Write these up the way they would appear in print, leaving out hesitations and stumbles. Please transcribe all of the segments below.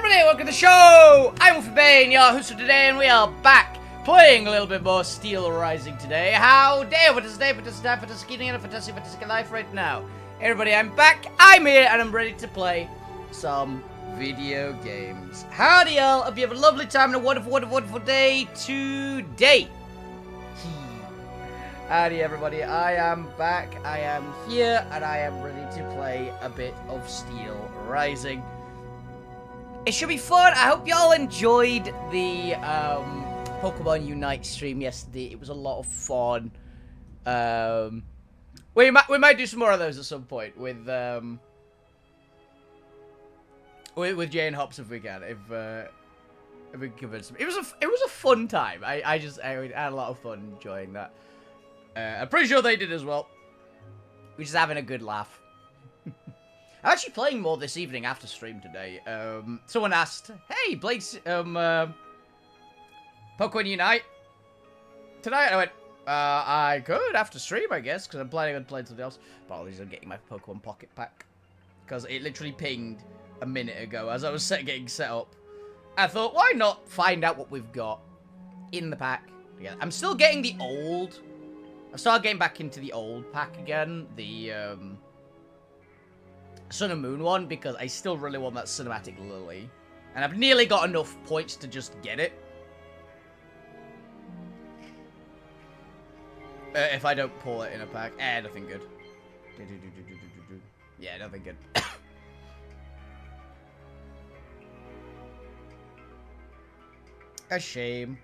everybody, welcome to the show! I'm Wolfie, your host for today, and we are back playing a little bit more Steel Rising today. How dare, fantastic life right now. Everybody, I'm back, I'm here, and I'm ready to play some video games. Howdy y'all, hope you have a lovely time and a wonderful, wonderful, wonderful day today. Howdy everybody, I am back, I am here, and I am ready to play a bit of Steel Rising. It should be fun. I hope y'all enjoyed the Pokemon Unite stream yesterday. It was a lot of fun. We might do some more of those at some point with Jay and Hops if we can. If we can convince them. It was a fun time. I had a lot of fun enjoying that. I'm pretty sure they did as well. We're just having a good laugh. I'm actually playing more this evening after stream today. Someone asked, "Hey, Blake's Pokemon Unite tonight?" And I went, I could after stream, I guess, because I'm planning on playing something else. Apologies, I'm getting my Pokemon Pocket Pack because it literally pinged a minute ago as I was getting set up. I thought, why not find out what we've got in the pack? Yeah, I'm still getting the old. I started getting back into the old pack again. The Sun and Moon one, because I still really want that cinematic Lily. And I've nearly got enough points to just get it. If I don't pull it in a pack. Nothing good. Yeah, nothing good. A shame.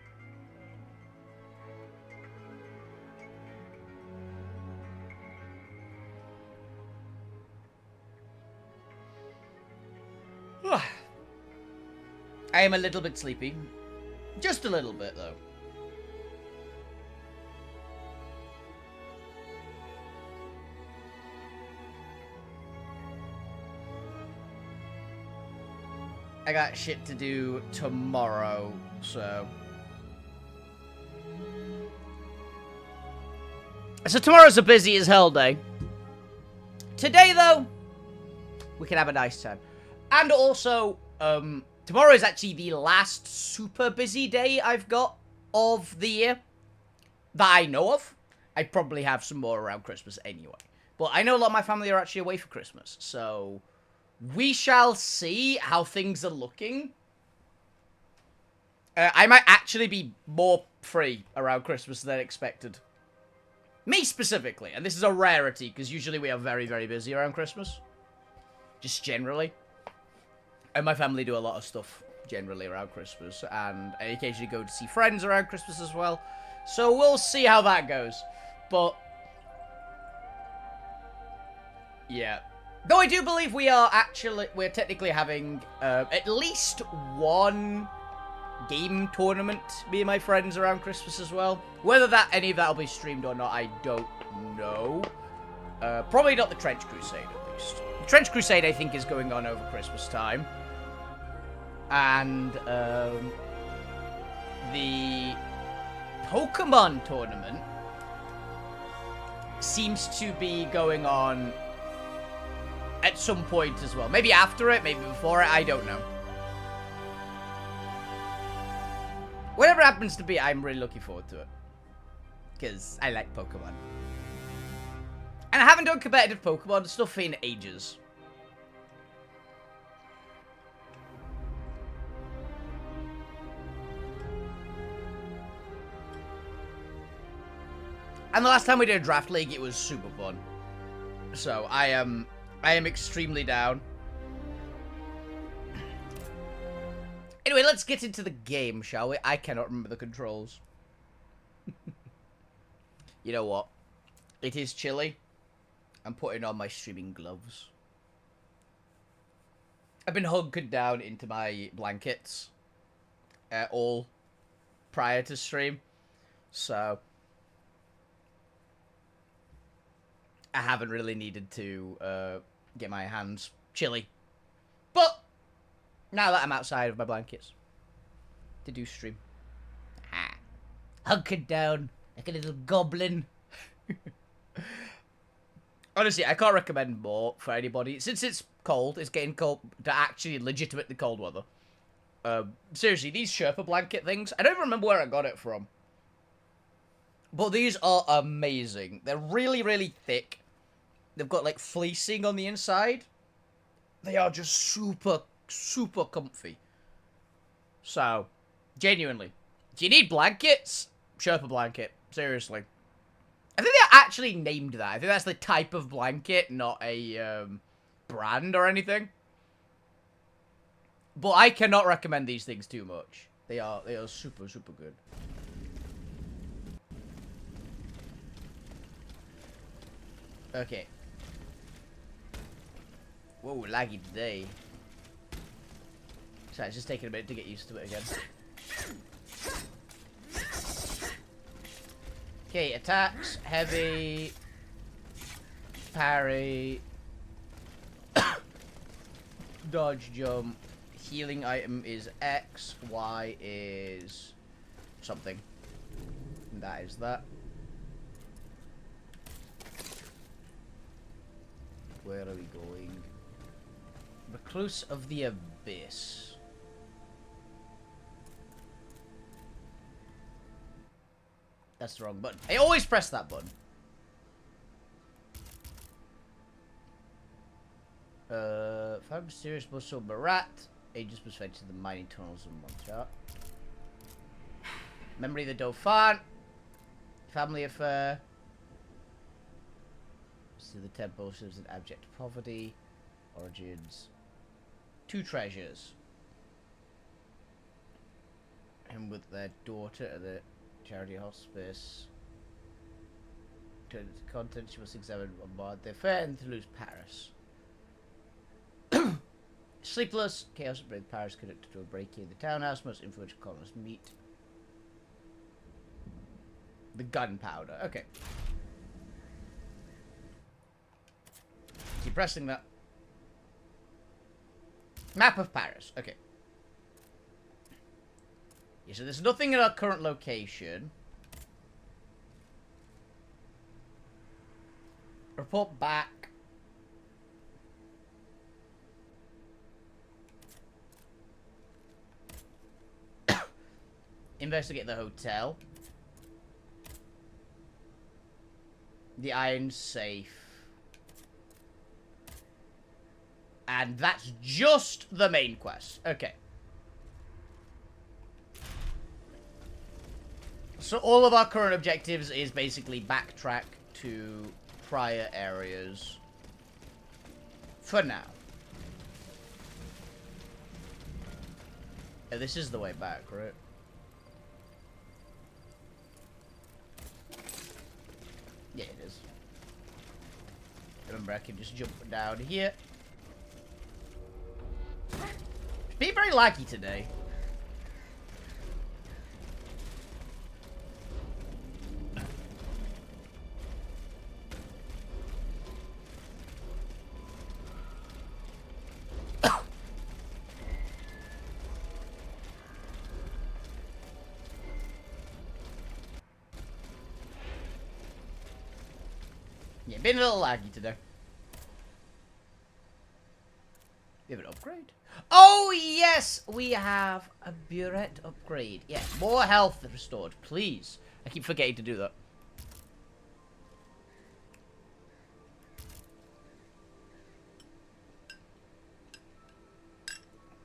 I am a little bit sleepy. Just a little bit, though. I got shit to do tomorrow, so... So tomorrow's a busy as hell day. Today, though, we can have a nice time. And also, tomorrow is actually the last super busy day I've got of the year that I know of. I probably have some more around Christmas anyway. But I know a lot of my family are actually away for Christmas. So we shall see how things are looking. I might actually be more free around Christmas than expected. Me specifically. And this is a rarity because usually we are very, very busy around Christmas. Just generally. And my family do a lot of stuff generally around Christmas, and I occasionally go to see friends around Christmas as well. So we'll see how that goes. But yeah, though I do believe we're technically having at least one game tournament, me and my friends, around Christmas as well. Whether any of that will be streamed or not, I don't know. Probably not the Trench Crusade, at least. The Trench Crusade, I think, is going on over Christmas time. And the Pokemon tournament seems to be going on at some point as well. Maybe after it, maybe before it, I don't know. Whatever it happens to be, I'm really looking forward to it. Because I like Pokemon. And I haven't done competitive Pokemon stuff in ages. And the last time we did a draft league, it was super fun. So I am extremely down. Anyway, let's get into the game, shall we? I cannot remember the controls. You know what? It is chilly. I'm putting on my streaming gloves. I've been hunkered down into my blankets all prior to stream. So I haven't really needed to get my hands chilly. But now that I'm outside of my blankets to do stream. Hunkered down like a little goblin. Honestly, I can't recommend more for anybody. Since it's cold, it's getting cold, to actually legitimately cold weather. Seriously, these Sherpa blanket things, I don't even remember where I got it from. But these are amazing. They're really, really thick. They've got, like, fleecing on the inside. They are just super, super comfy. So, genuinely. Do you need blankets? Sherpa blanket. Seriously. I think they actually named that. I think that's the type of blanket, not a, brand or anything. But I cannot recommend these things too much. They are super, super good. Okay. Whoa, laggy today. Sorry, it's just taking a minute to get used to it again. Okay, attacks, heavy, parry, dodge, jump, healing item is X, Y is something. And that is that. Where are we going? Recluse of the Abyss. That's the wrong button. I always press that button. Found mysterious muscle Barat. Ages was fed to the mining tunnels of Monchart. Memory of the Dauphin. Family affair. See the temple shows in abject poverty. Origins. 2 treasures. Him with their daughter at the charity hospice. Turn to content, she must examine on board the affair and to lose Paris. Sleepless, chaos and brave Paris connected to a break-in in the townhouse. Most influential colonists meet. The gunpowder. Okay. Keep pressing that. Map of Paris. Okay. Yeah, so there's nothing in our current location. Report back. Investigate the hotel. The iron safe. And that's just the main quest. Okay. So all of our current objectives is basically backtrack to prior areas. For now. Oh, this is the way back, right? Yeah, it is. Remember, I can just jump down here. It's been very laggy today. Yeah, been a little laggy today. We have an upgrade. Oh, yes! We have a burette upgrade. Yeah, more health restored, please. I keep forgetting to do that.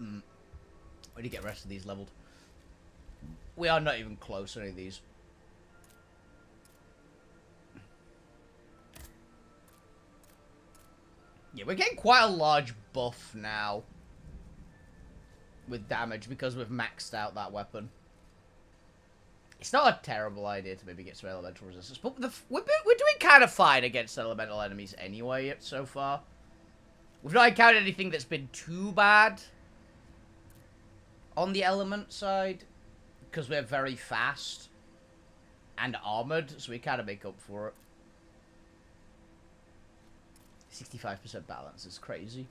We need to get the rest of these leveled. We are not even close to any of these. Yeah, we're getting quite a large buff now. With damage, because we've maxed out that weapon. It's not a terrible idea to maybe get some elemental resistance, but we're doing kind of fine against elemental enemies anyway so far. We've not encountered anything that's been too bad on the element side, because we're very fast and armored, so we kind of make up for it. 65% balance is crazy.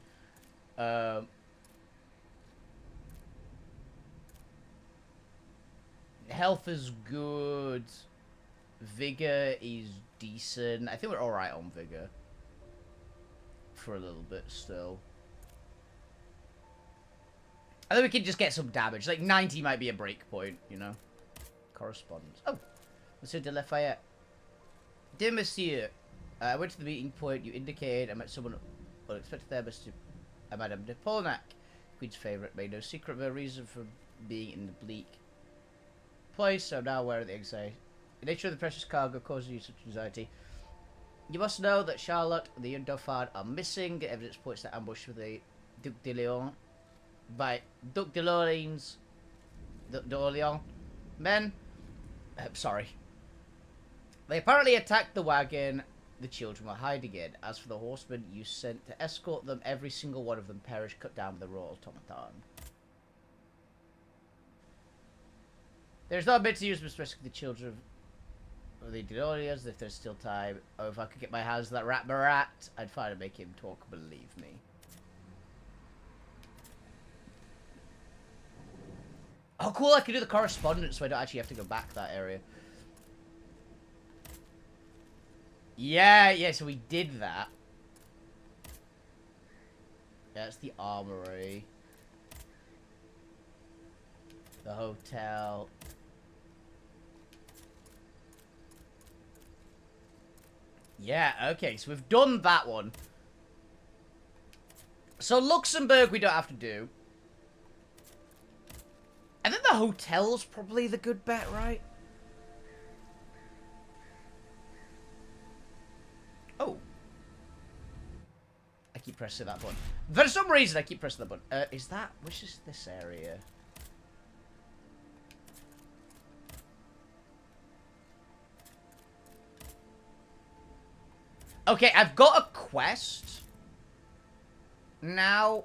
Health is good. Vigor is decent. I think we're alright on Vigor. For a little bit still. I think we can just get some damage. Like, 90 might be a break point, you know? Correspondence. Oh, Monsieur de Lafayette. Dear Monsieur, I went to the meeting point you indicated. I met someone unexpected there, Madame de Polnac, Queen's favourite, made no secret of her reason for being in the bleak place, so I'm now aware of the anxiety. The nature of the precious cargo causing you such anxiety. You must know that Charlotte and the young Dauphin are missing. Evidence points to ambush with the Duc de Lyon by Duc de Orleans men. Sorry. They apparently attacked the wagon the children were hiding in. As for the horsemen you sent to escort them, every single one of them perished, cut down with the royal automaton. There's not a bit to use with rescuing the children of the Delorians if there's still time. Oh, if I could get my hands on that rat barat, I'd finally make him talk, believe me. Oh, cool, I can do the correspondence so I don't actually have to go back that area. Yeah, so we did that. Yeah, that's the armory. The hotel. Yeah, okay, so we've done that one. So Luxembourg we don't have to do. I think the hotel's probably the good bet, right? Oh. I keep pressing that button. For some reason, I keep pressing that button. Is that... Which is this area? Okay, I've got a quest. Now...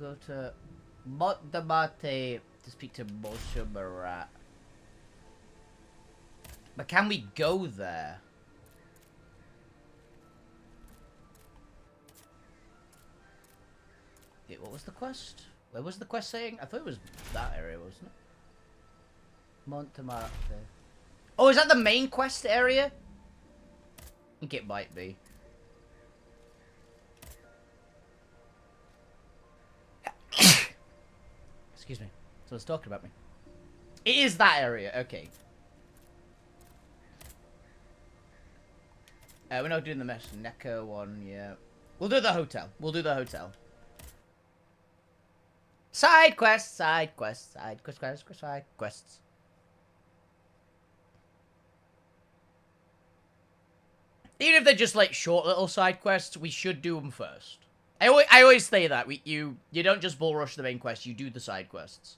Go to Montmartre to speak to Monsieur Marat. But can we go there? Wait, what was the quest? Where was the quest saying? I thought it was that area, wasn't it? Montmartre. Oh, is that the main quest area? I think it might be. Excuse me. Someone's talking about me. It is that area. Okay. We're not doing the Neko one, yeah. We'll do the hotel. We'll do the hotel. Side quests, side quests, side quests, side quests. Even if they're just like short little side quests, we should do them first. I always say that. You don't just bull rush the main quest, you do the side quests.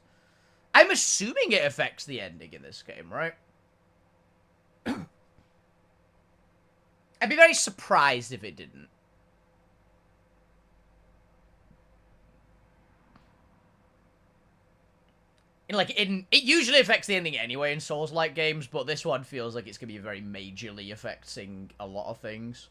I'm assuming it affects the ending in this game, right? I'd be very surprised if it didn't. It usually affects the ending anyway in Souls-like games, but this one feels like it's going to be very majorly affecting a lot of things.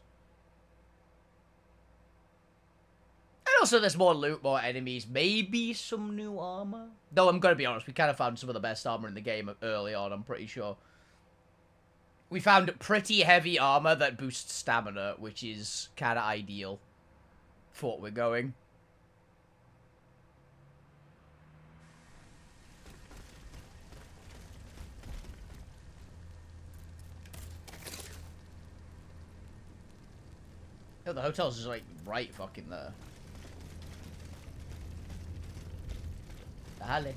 And also there's more loot, more enemies, maybe some new armor. Though I'm going to be honest, we kind of found some of the best armor in the game early on, I'm pretty sure. We found pretty heavy armor that boosts stamina, which is kind of ideal for what we're going. Oh, the hotel's just like right fucking there. Dale.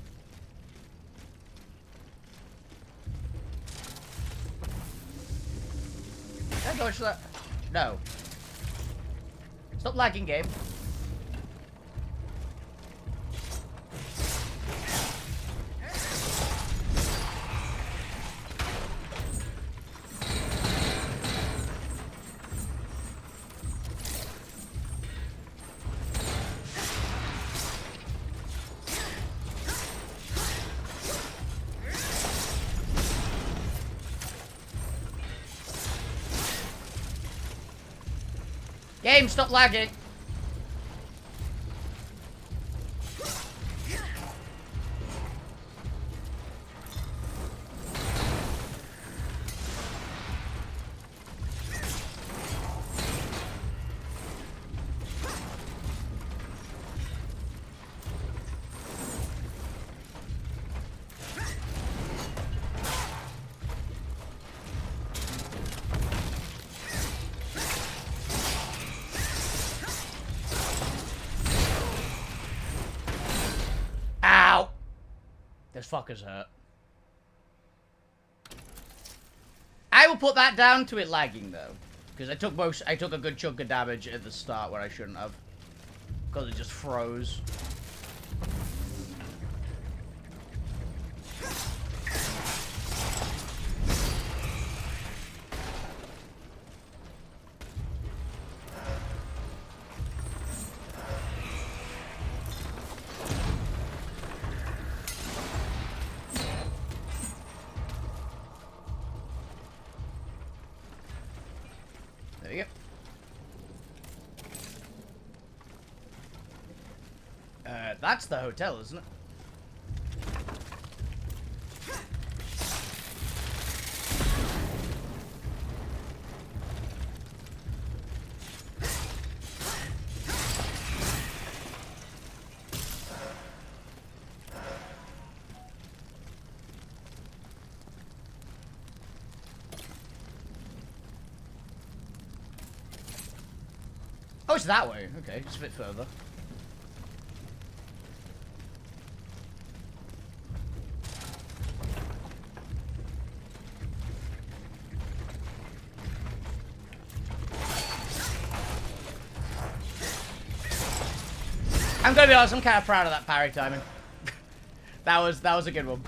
Can I dodge that? No. Stop lagging, game. Game, stop lagging. This fucker's hurt. I will put that down to it lagging though, because I took a good chunk of damage at the start where I shouldn't have, because it just froze. There you go. That's the hotel, isn't it? Oh, it's that way. Okay, it's a bit further. I'm gonna be honest, I'm kind of proud of that parry timing. that was a good one.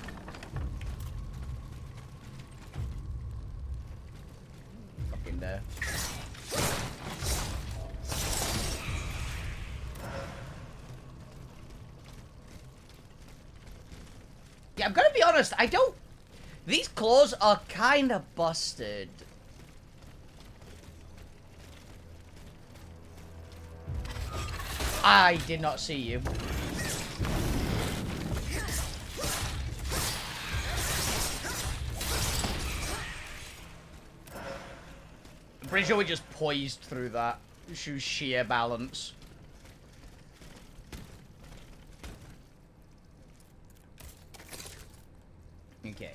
Fucking dare. Yeah, I'm gonna be honest, I don't... These claws are kind of busted. I did not see you. I'm pretty sure we just poised through that. Through sheer balance. Okay.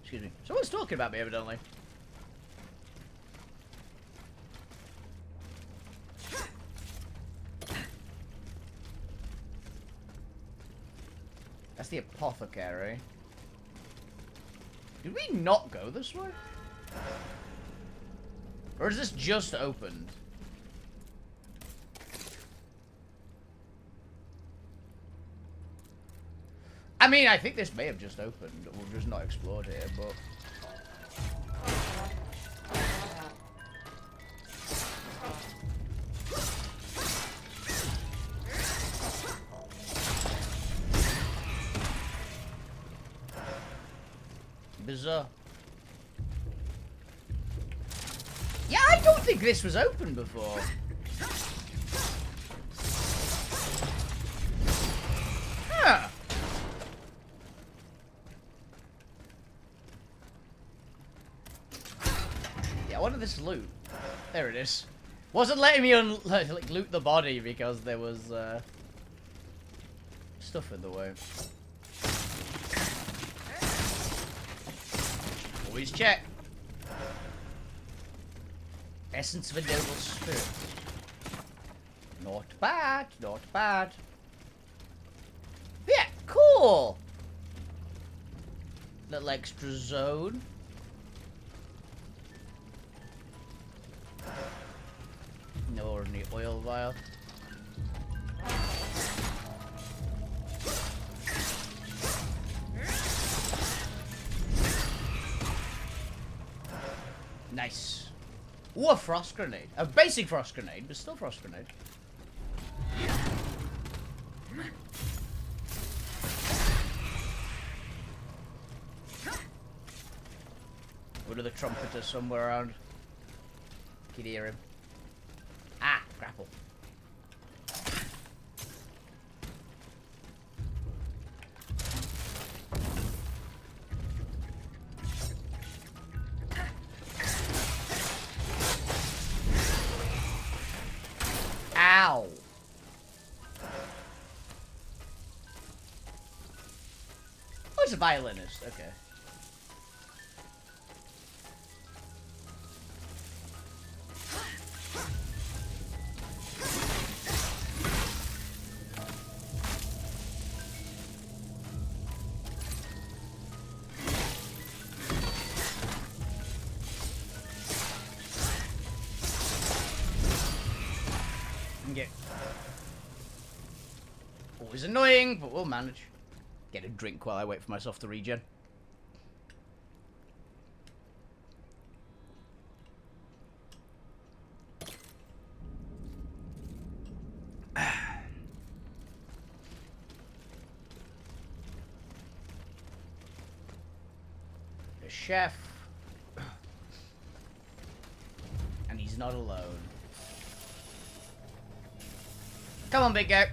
Excuse me. Someone's talking about me, evidently. That's the apothecary. Did we not go this way? Or is this just opened? I mean, I think this may have just opened. We've just not explored here, but... Bizarre. Yeah, I don't think this was open before. Huh. Yeah, what did this loot? There it is. Wasn't letting me like, loot the body because there was stuff in the way. Always check. Essence of a noble spirit. Not bad, not bad. Yeah, cool. Little extra zone. No ordinary oil vial. Nice. Ooh, a frost grenade. A basic frost grenade, but still frost grenade. Go to the trumpeter somewhere around. Can you hear him? Ah, grapple. Ow. Oh, it's a violinist. Okay. Always annoying, but we'll manage. Get a drink while I wait for myself to regen. The chef. And he's not alone. Come on, big guy.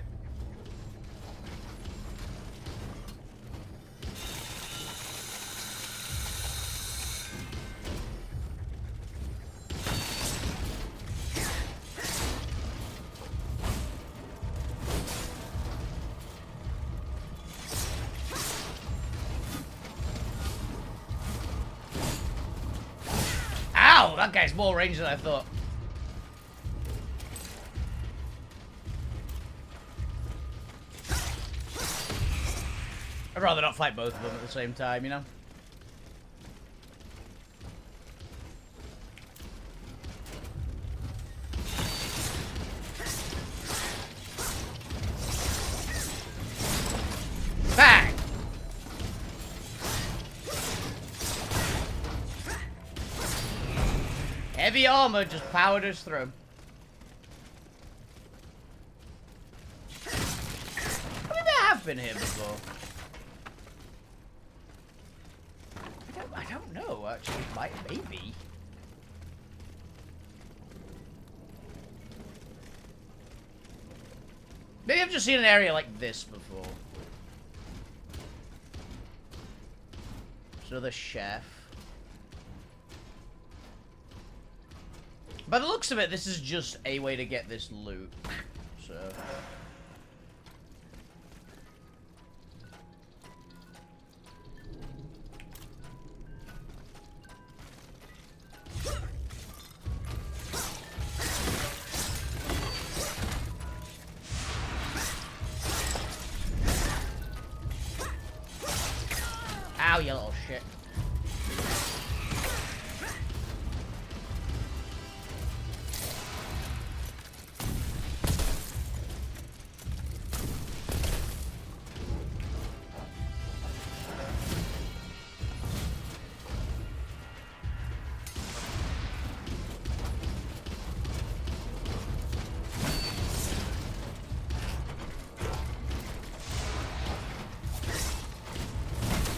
Ow! That guy's more range than I thought. I'd rather not fight both of them at the same time, you know? Bang! Heavy armor just powered us through. Maybe I have been here before. I don't know, actually. Maybe. Maybe I've just seen an area like this before. So the chef. By the looks of it, this is just a way to get this loot. So... Ow, you little shit.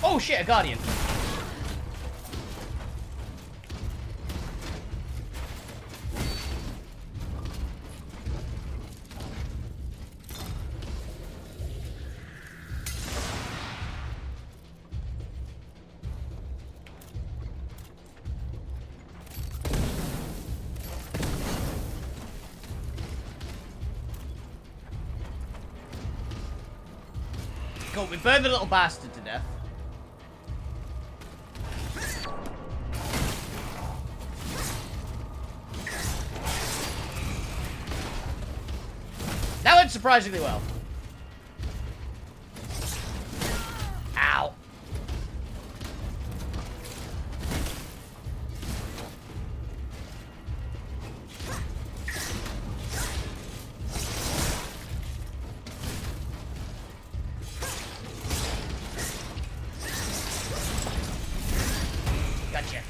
Oh shit, a guardian. Cool, we burned the little bastard to death. That went surprisingly well. Ow. Gotcha.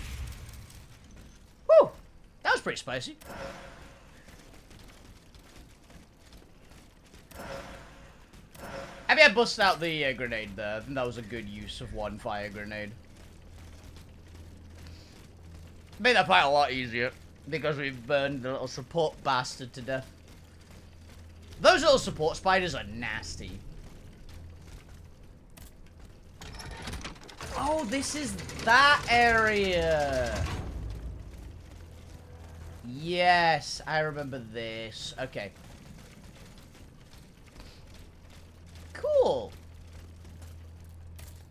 Whew. That was pretty spicy. Maybe I busted out the grenade there. I think that was a good use of one fire grenade. Made that fight a lot easier because we burned the little support bastard to death. Those little support spiders are nasty. Oh, this is that area. Yes, I remember this. Okay. Cool.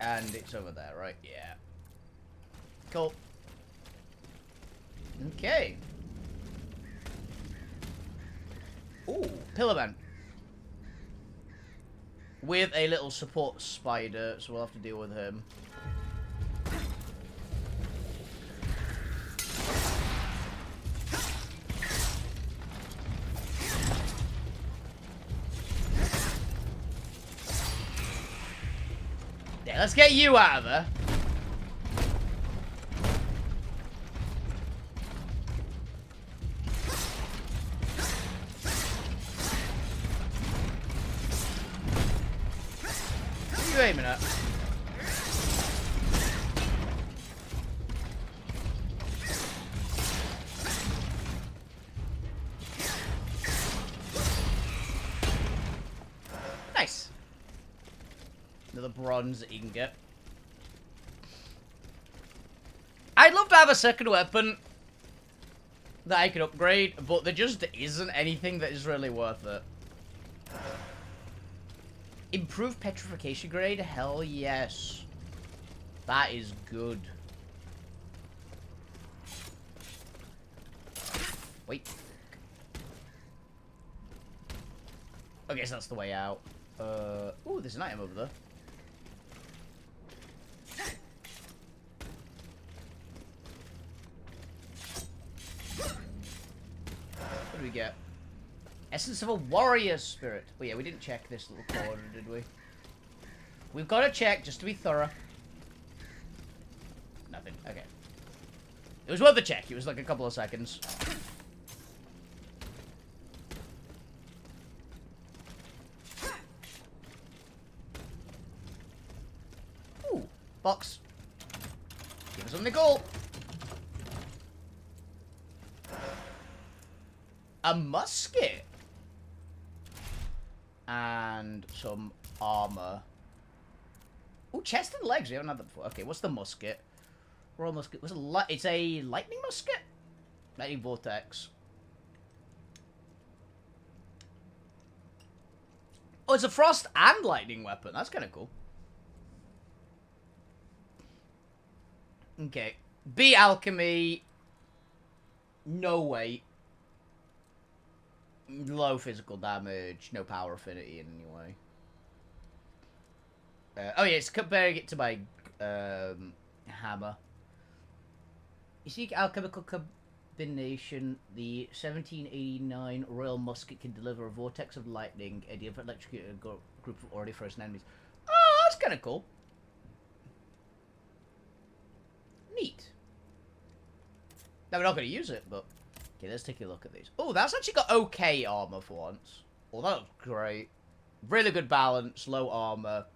And it's over there, right? Yeah. Cool. Okay. Ooh, Pillarman. With a little support spider, so we'll have to deal with him. let's get you out of there. What are you aiming at? Nice. Another bronze that you can get. I'd love to have a second weapon that I could upgrade, but there just isn't anything that is really worth it. Improved petrification grade? Hell yes. That is good. Wait. I guess that's the way out. Ooh, there's an item over there. What do we get? Essence of a warrior spirit. Oh yeah, we didn't check this little corner, did we? We've got to check just to be thorough. Nothing. Okay. It was worth a check. It was like a couple of seconds. Ooh, box. Give us something cool. A musket. And some armor. Ooh, chest and legs. We haven't had that before. Okay, what's the musket? Royal musket. It's a lightning musket? Lightning vortex. Oh, it's a frost and lightning weapon. That's kind of cool. Okay. B alchemy. No weight. Low physical damage. No power affinity in any way. Oh yeah, it's comparing it to my hammer. You seek alchemical combination. The 1789 Royal Musket can deliver a vortex of lightning, and you've electrocuted a group of already frozen enemies. Oh, that's kind of cool. Neat. Now we're not going to use it, but okay, let's take a look at these. Oh, that's actually got okay armor for once. Oh, that looks great. Really good balance, low armor.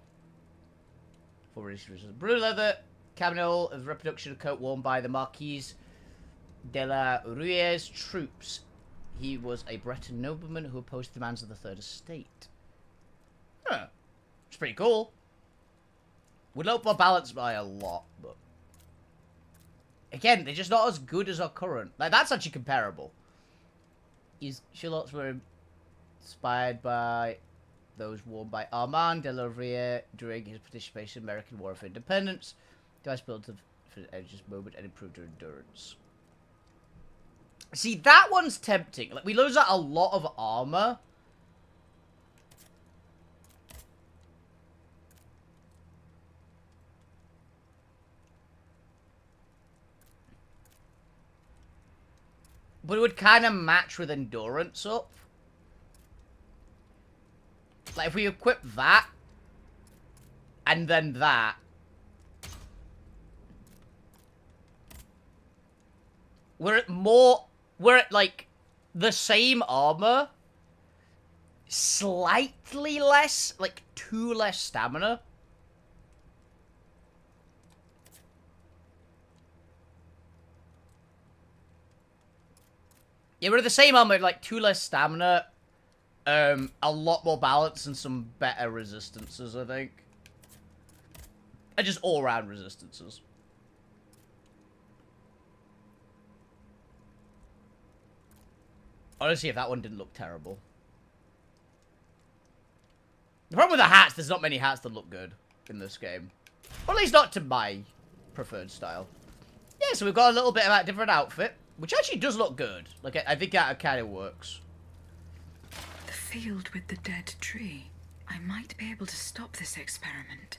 For resistance. Blue leather, camiole of reproduction of coat worn by the Marquis de la Rue's troops. He was a Breton nobleman who opposed the demands of the Third Estate. Huh. It's pretty cool. Would help our balance by a lot, but again, they're just not as good as our current. Like, that's actually comparable. His shallots were inspired by those worn by Armand de la Rue during his participation in the American War of Independence. Device built for the edge's moment and improved their endurance. See, that one's tempting. Like, we lose out a lot of armor. But it would kind of match with endurance up. Like, if we equip that, and then that, we're at, like, the same armor, slightly less, like, 2 less stamina. Yeah, we're at the same armor, like, 2 less stamina, a lot more balance and some better resistances, I think. And just all-round resistances. Honestly, if that one didn't look terrible. The problem with the hats, there's not many hats that look good in this game. Or at least not to my preferred style. Yeah, so we've got a little bit of that different outfit, which actually does look good. Like, I think that kind of works. The field with the dead tree. I might be able to stop this experiment.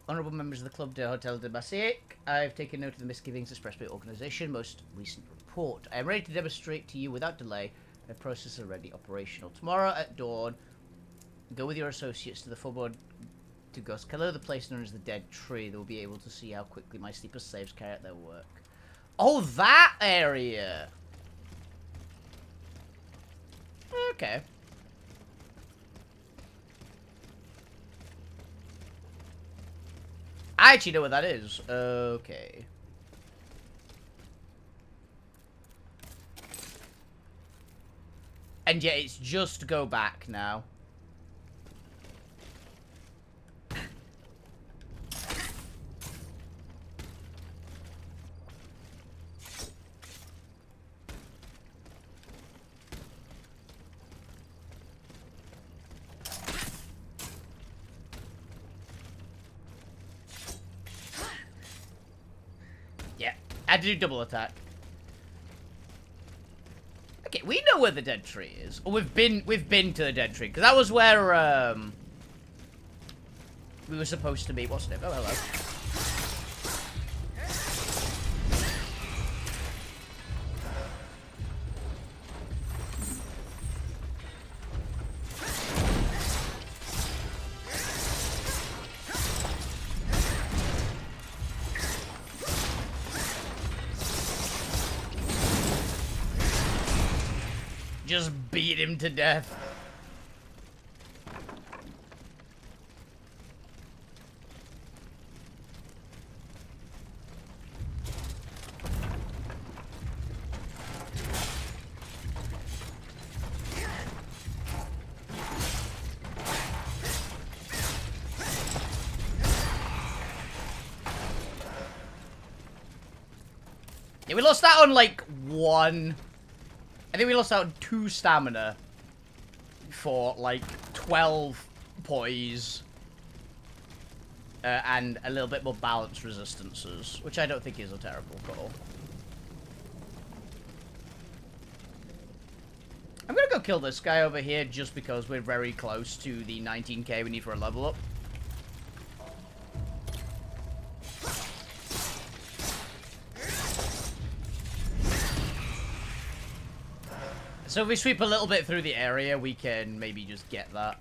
Honourable members of the Club de Hotel de Bassic, I've taken note of the misgivings expressed by the organisation. Most recent report. I am ready to demonstrate to you without delay. The process is already operational. Tomorrow at dawn, go with your associates to the to Ghost. Color the place known as the Dead Tree. They'll be able to see how quickly my sleeper slaves carry out their work. Oh, that area! Okay. I actually know what that is. Okay. And yeah, it's just go back now. Yeah, I had to do double attack. Okay, we know where the dead tree is. Or we've been to the dead tree, because that was where we were supposed to be, wasn't it? Oh, hello. Just beat him to death. Yeah, we lost that on, like, 1... I think we lost out on 2 stamina for, like, 12 poise. And a little bit more balance resistances, which I don't think is a terrible call. I'm gonna go kill this guy over here just because we're very close to the 19k we need for a level up. So if we sweep a little bit through the area, we can maybe just get that.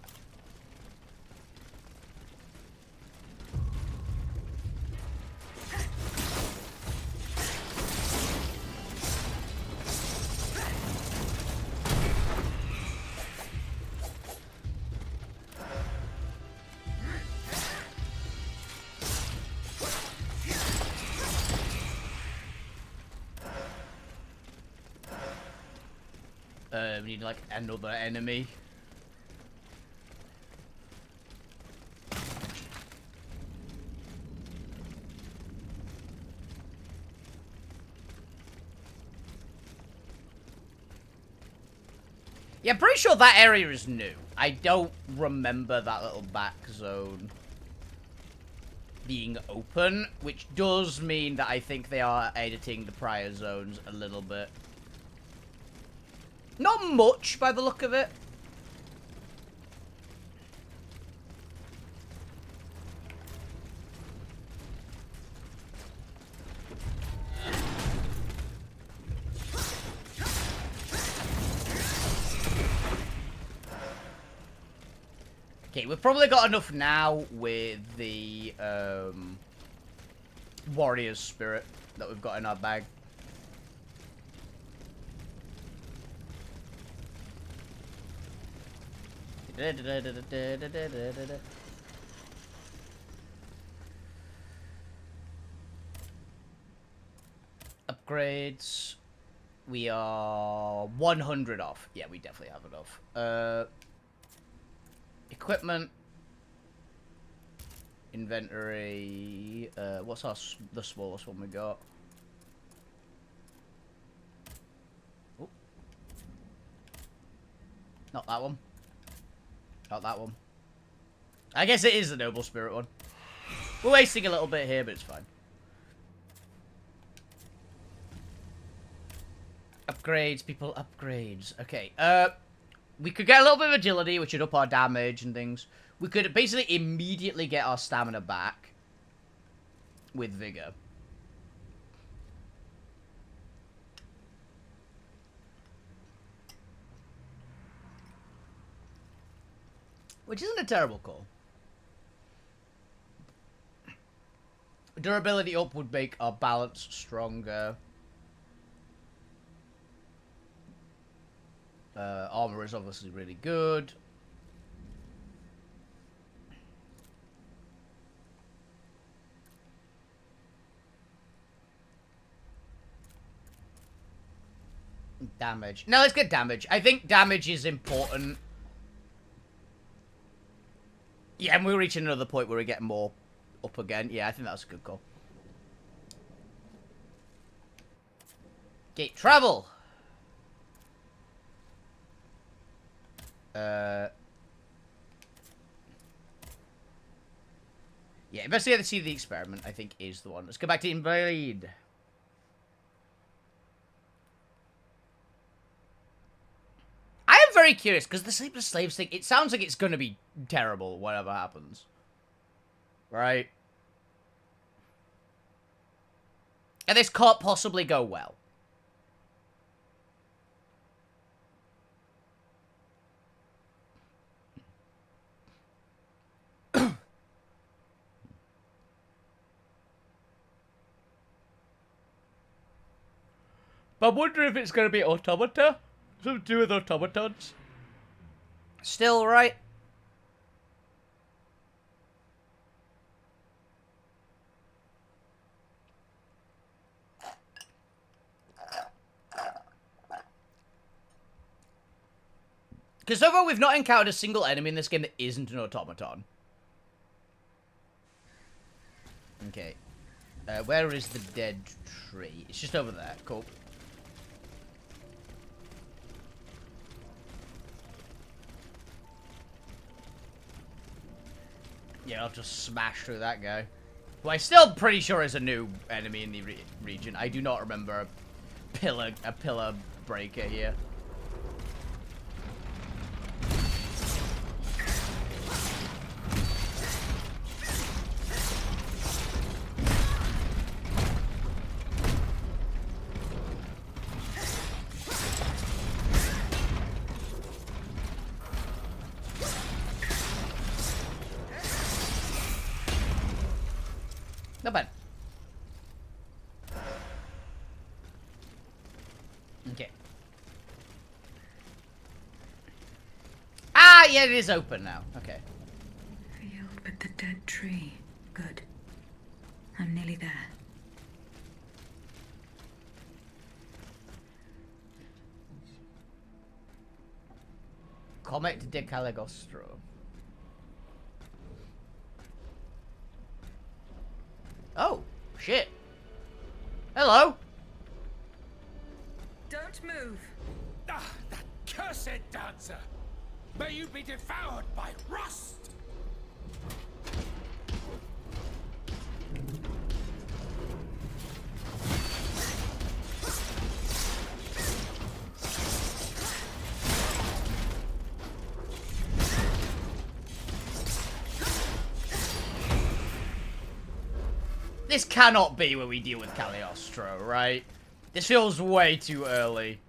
We need, like, another enemy. Yeah, I'm pretty sure that area is new. I don't remember that little back zone being open, which does mean that I think they are editing the prior zones a little bit. Not much, by the look of it. Okay, we've probably got enough now with the warrior's spirit that we've got in our bag. Upgrades. We are 100 off. Yeah, we definitely have enough. Equipment. Inventory. What's the smallest one we got? Oh. Not that one. Not that one. I guess it is the noble spirit one. We're wasting a little bit here, but it's fine. Upgrades, people, upgrades. Okay, we could get a little bit of agility, which would up our damage and things. We could basically immediately get our stamina back with vigor. Which isn't a terrible call. Durability up would make our balance stronger. Armor is obviously really good. Damage. No, let's get damage. I think damage is important. Yeah, and we're reaching another point where we get more up again. Yeah, I think that's a good call. Gate travel. Yeah, investigate to see the experiment, I think, is the one. Let's go back to invade. I am very curious, because the sleepless slaves thing, it sounds like it's going to be terrible, whatever happens. Right? And this can't possibly go well. But I wonder if it's going to be automata? Something to do with automatons? Still right? Because so far we've not encountered a single enemy in this game that isn't an automaton. Okay. Where is the dead tree? It's just over there. Cool. Yeah, I'll just smash through that guy. Who I still pretty sure is a new enemy in the region. I do not remember a pillar breaker here. Not bad. Okay. Ah, yeah, it is open now. Okay. Field with the dead tree. Good. I'm nearly there. Comet de Caligostro. Oh, shit. Hello. Don't move. Ah, that cursed dancer! May you be devoured by rust! This cannot be where we deal with Cagliostro, right? This feels way too early.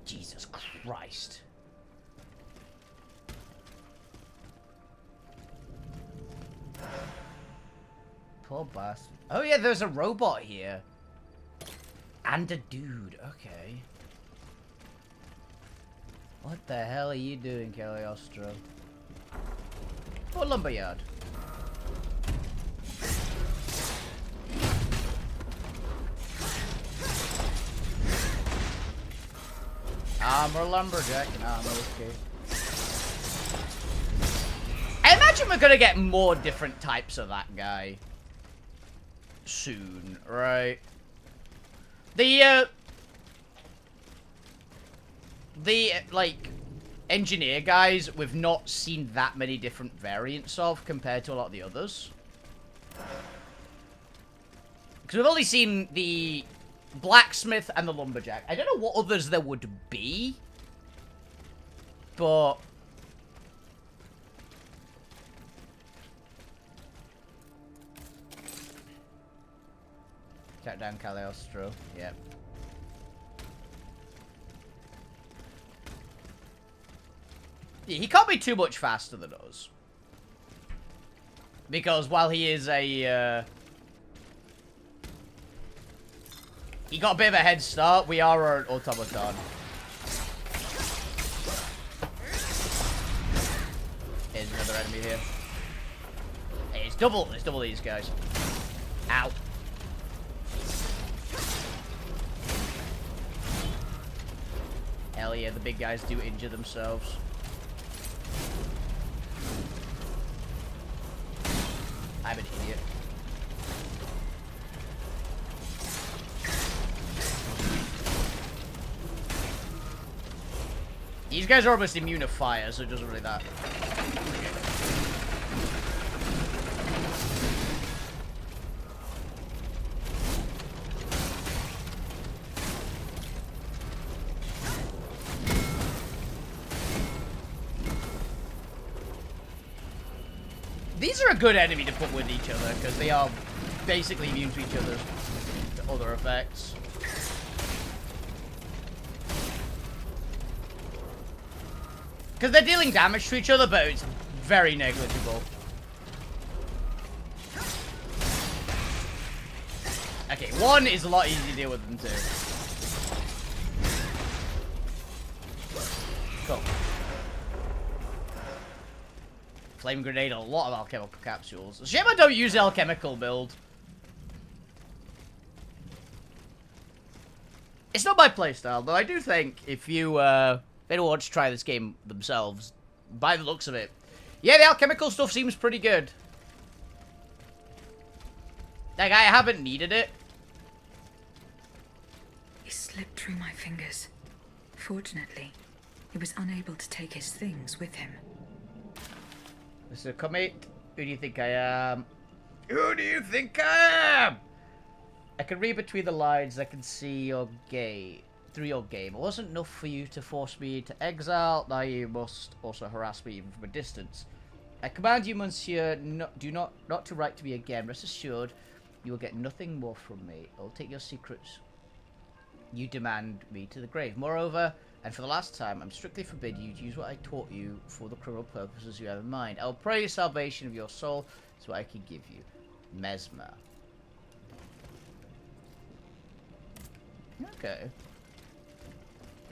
Jesus Christ. Poor bastard. Oh yeah, there's a robot here. And a dude, okay. What the hell are you doing, Cagliostro? Oh, lumberyard. I'm a lumberjack. No, I'm okay. I imagine we're gonna get more different types of that guy soon, right? The like, engineer guys, we've not seen that many different variants of compared to a lot of the others. Because we've only seen the blacksmith and the lumberjack. I don't know what others there would be. But... Cut down Cagliostro. Yep. Yeah, he can't be too much faster than us. Because while he is a, he got a bit of a head start, we are an automaton. Here's another enemy here. Hey, it's double these guys. Ow. Hell yeah, the big guys do injure themselves. I'm an idiot. These guys are almost immune to fire, so it doesn't really that. These are a good enemy to put with each other, because they are basically immune to each other's other effects. Because they're dealing damage to each other, but it's very negligible. Okay, one is a lot easier to deal with than two. Cool. Flame grenade, a lot of alchemical capsules. Shame I don't use the alchemical build. It's not my playstyle, though I do think if you, they don't want to try this game themselves, by the looks of it. Yeah, the alchemical stuff seems pretty good. Like, I haven't needed it. He slipped through my fingers. Fortunately, he was unable to take his things with him. Mr. Comet, who do you think I am? Who do you think I am? I can read between the lines. I can see your game. Through your game. It wasn't enough for you to force me into exile. Now you must also harass me even from a distance. I command you, Monsieur, not to write to me again. Rest assured, you will get nothing more from me. I'll take your secrets. You demand me to the grave. Moreover, and for the last time, I'm strictly forbid you to use what I taught you for the criminal purposes you have in mind. I will pray the salvation of your soul, so I can give you. Mesmer. Okay.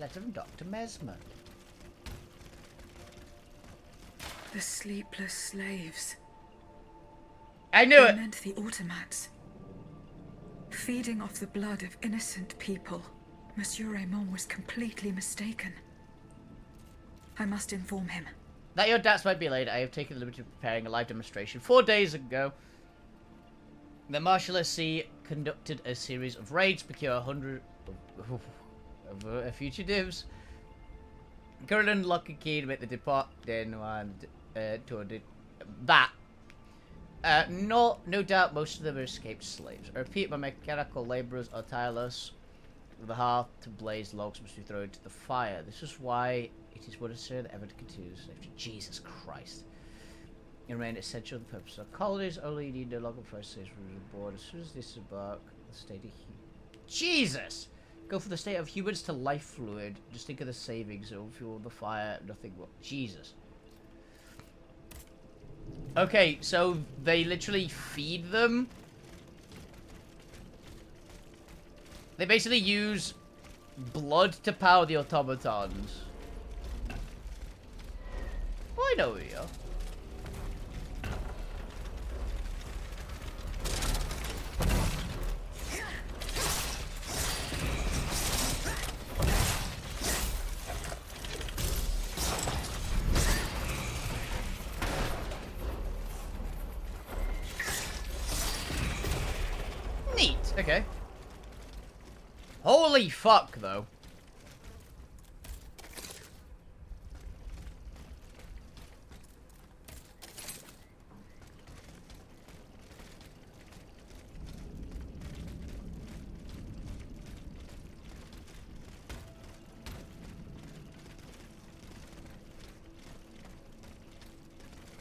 Letter from Dr. Mesmer. The sleepless slaves. I knew They it! meant the automats. Feeding off the blood of innocent people. Monsieur Raymond was completely mistaken. I must inform him. That your debts might be late. I have taken the liberty of preparing a live demonstration 4 days ago. The Marshalsea conducted a series of raids to procure 100 of fugitives. Current unlocking key to make the depart. Then that. No doubt most of them are escaped slaves. I repeat, my mechanical laborers are tireless. The hearth to blaze logs must be thrown into the fire. This is why it is necessary that everyone continues after Jesus Christ. It remain essential to the purpose of colonies. Only need no longer for slaves from aboard. As soon as this embark, the state of Jesus! Go from the state of humans to life fluid. Just think of the savings. It will fuel the fire. Nothing more. Jesus. Okay, so they literally feed them. They basically use blood to power the automatons. Oh, I know who you are. Neat. Okay. Holy fuck, though.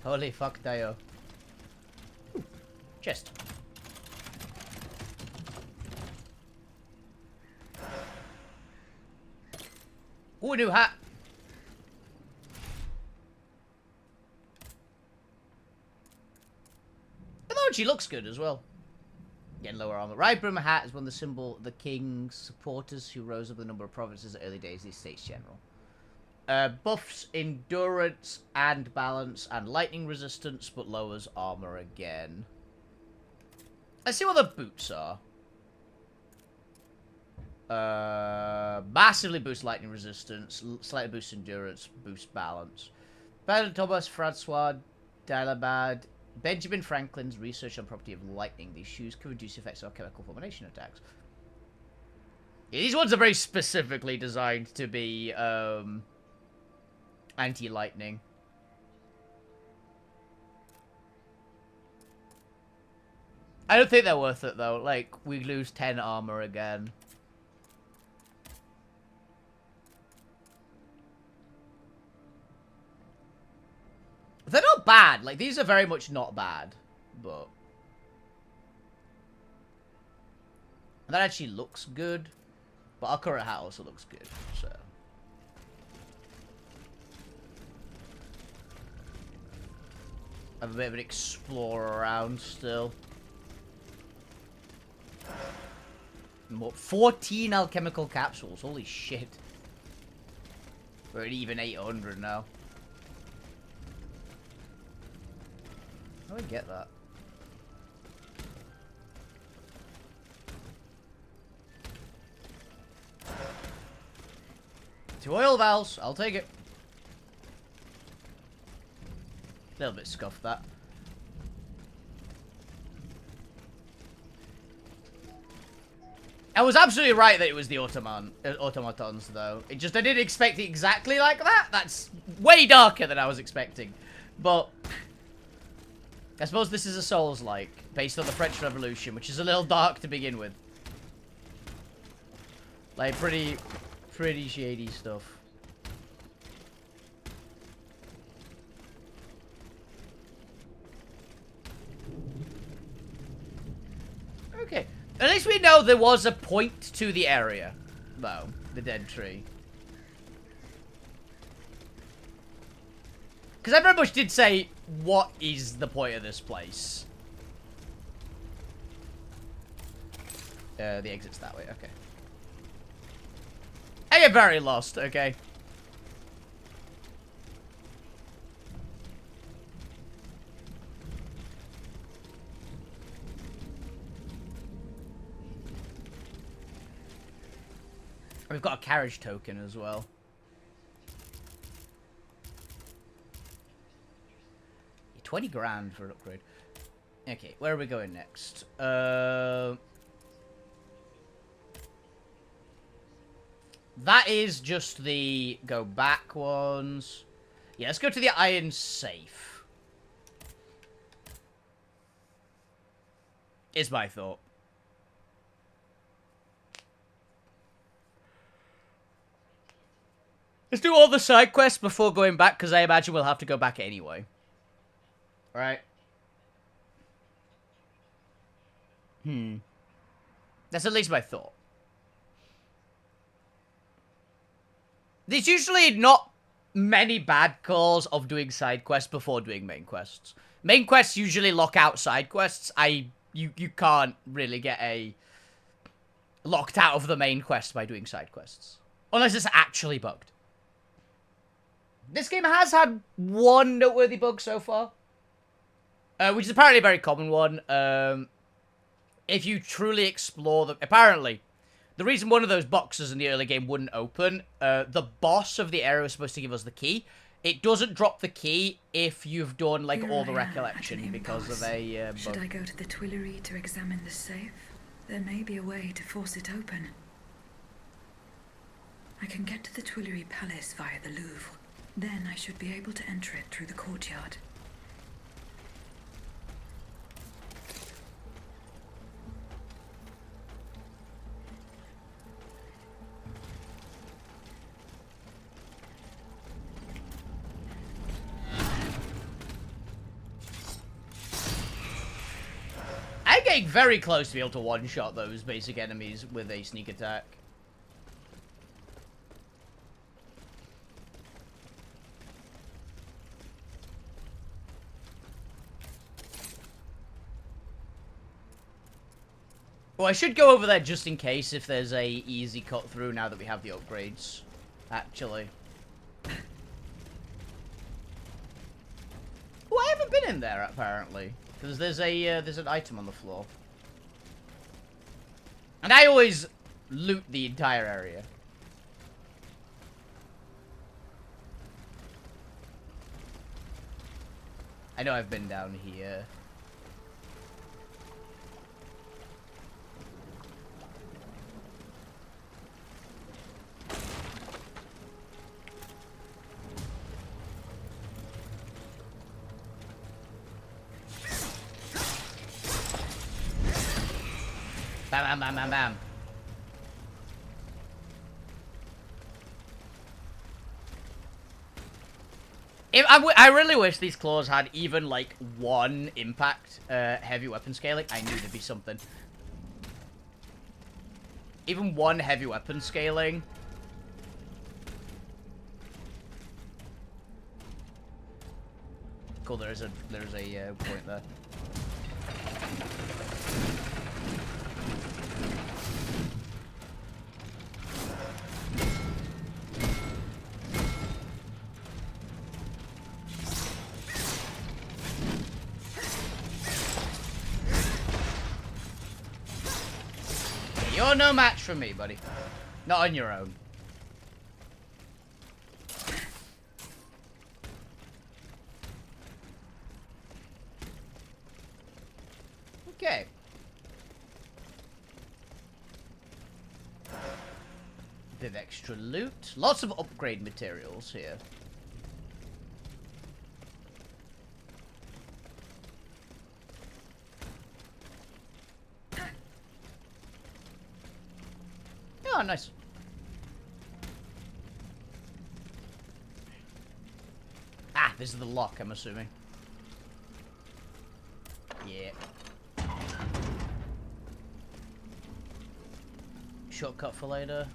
Holy fuck, Dio. Chest. Ooh, a new hat. Oh, she looks good as well. Getting lower armor. Rydbroom hat is one of the symbol of the king's supporters who rose up the number of provinces in the early days of the States General. Buffs endurance and balance and lightning resistance, but lowers armor again. Let's see what the boots are. Massively boost lightning resistance, slightly boost endurance, boost balance. Ben Thomas Francois Dalabad, Benjamin Franklin's research on property of lightning. These shoes can reduce effects of chemical fulmination attacks. Yeah, these ones are very specifically designed to be anti-lightning. I don't think they're worth it though. Like, we lose 10 armor again. They're not bad. Like, these are very much not bad. But that actually looks good. But our current hat also looks good, so. Have a bit of an explorer around still. 14 alchemical capsules. Holy shit. We're at even 800 now. How do I get that? Two oil valves. I'll take it. A little bit scuffed, that. I was absolutely right that it was the automatons, though. I didn't expect it exactly like that. That's way darker than I was expecting. But I suppose this is a Souls-like, based on the French Revolution, which is a little dark to begin with. Like, pretty shady stuff. Okay. At least we know there was a point to the area, though. The dead tree. Because I very much did say, what is the point of this place? The exit's that way, okay. I get very lost, okay. We've got a carriage token as well. Yeah, 20 grand for an upgrade. Okay, where are we going next? That is just the go back ones. Yeah, let's go to the iron safe. Is my thought. Let's do all the side quests before going back, because I imagine we'll have to go back anyway. Right? That's at least my thought. There's usually not many bad calls of doing side quests before doing main quests. Main quests usually lock out side quests. You can't really get locked out of the main quest by doing side quests. Unless it's actually bugged. This game has had one noteworthy bug so far. Which is apparently a very common one. If you truly explore them... Apparently, the reason one of those boxes in the early game wouldn't open, the boss of the area was supposed to give us the key. It doesn't drop the key if you've done, like, all the recollection because of a bug. Should I go to the Tuileries to examine the safe? There may be a way to force it open. I can get to the Tuileries Palace via the Louvre. Then I should be able to enter it through the courtyard. I'm getting very close to be able to one-shot those basic enemies with a sneak attack. Well, I should go over there just in case if there's a easy cut through now that we have the upgrades. Actually. Oh, I haven't been in there apparently. Because there's an item on the floor. And I always loot the entire area. I know I've been down here. Bam, bam, bam, bam, bam. I really wish these claws had even, like, one impact heavy weapon scaling. I knew there'd be something. Even one heavy weapon scaling. Cool, there's a point there. You're no match for me, buddy. Not on your own. Okay. Bit of extra loot. Lots of upgrade materials here. Oh, nice. Ah, this is the lock, I'm assuming. Yeah. Shortcut for later.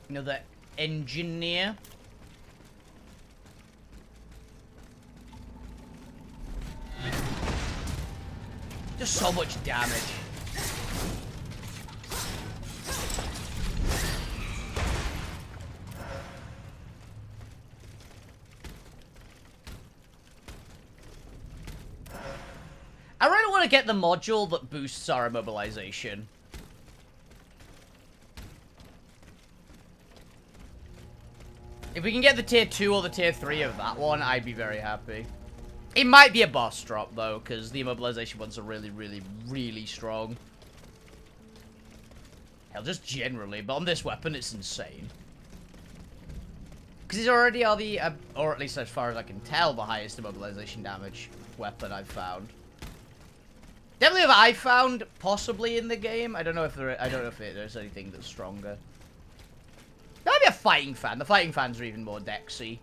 Another engineer. Just so much damage. I really want to get the module that boosts our immobilization. If we can get the tier 2 or the tier 3 of that one, I'd be very happy. It might be a boss drop, though, because the immobilization ones are really, really, really strong. Hell, just generally, but on this weapon, it's insane. Because these already are the, or at least as far as I can tell, the highest immobilization damage weapon I've found. Definitely have I found, possibly in the game. I don't know if there's anything that's stronger. Maybe a fighting fan. The fighting fans are even more dexy.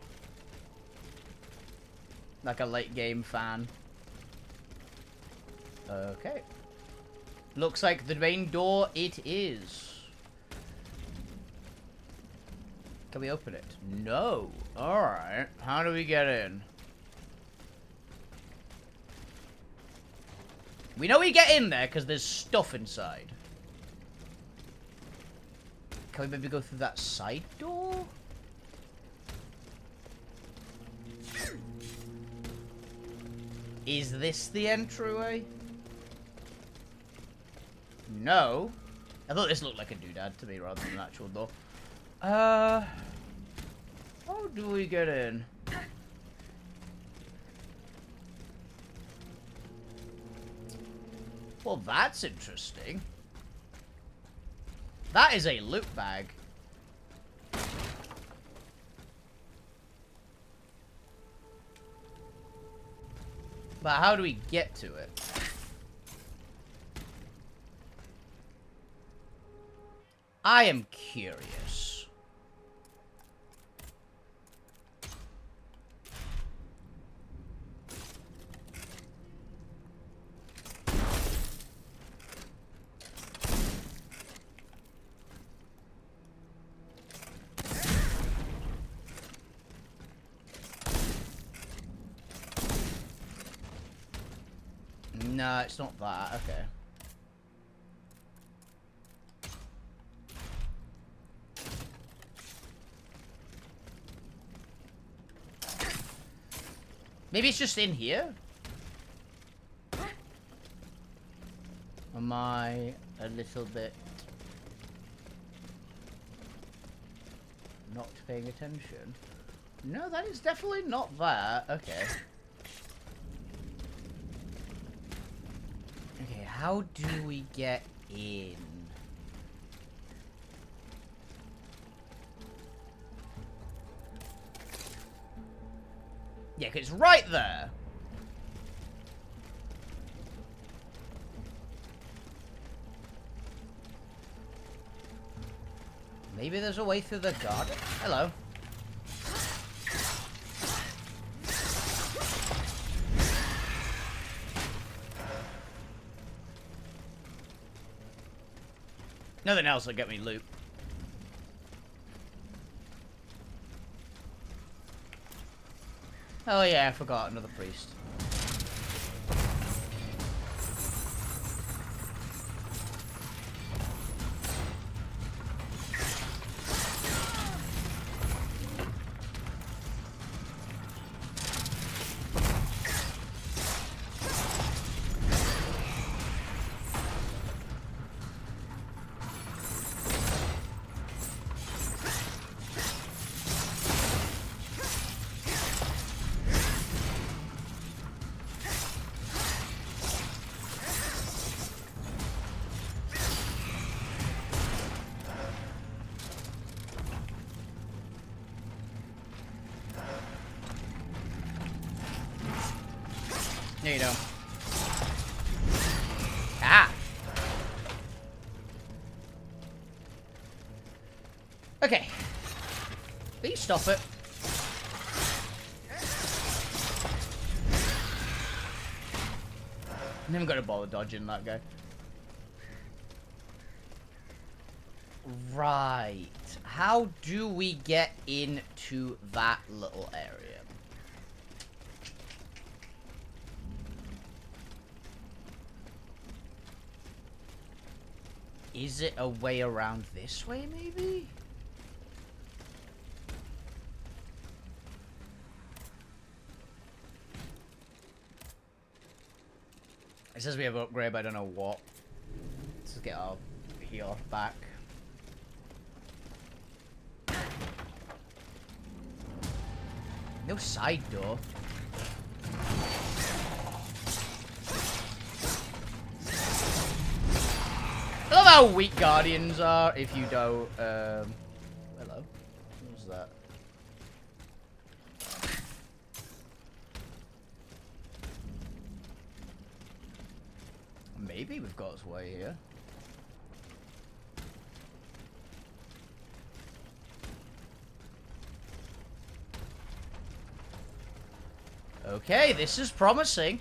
Like a late game fan. Okay. Looks like the main door it is. Can we open it? No. Alright. How do we get in? We know we get in there because there's stuff inside. Can we maybe go through that side door? Is this the entryway? No. I thought this looked like a doodad to me rather than an actual door. How do we get in? Well, that's interesting. That is a loot bag. But how do we get to it? I am curious. No, it's not that. Okay. Maybe it's just in here? Am I a little bit not paying attention? No, that is definitely not that. Okay. Okay, how do we get in? Yeah, 'cause it's right there. Maybe there's a way through the garden? Hello. Nothing else will get me loot. Oh yeah, I forgot another priest. There you go. Ah! Okay. Please stop it. Never got to bother dodging that guy. Right. How do we get into that little area? Is it a way around this way, maybe? It says we have upgrade, but I don't know what. Let's get our heal back. No side door. I love how weak guardians are if you don't, hello? What was that? Maybe we've got its way here. Okay, this is promising.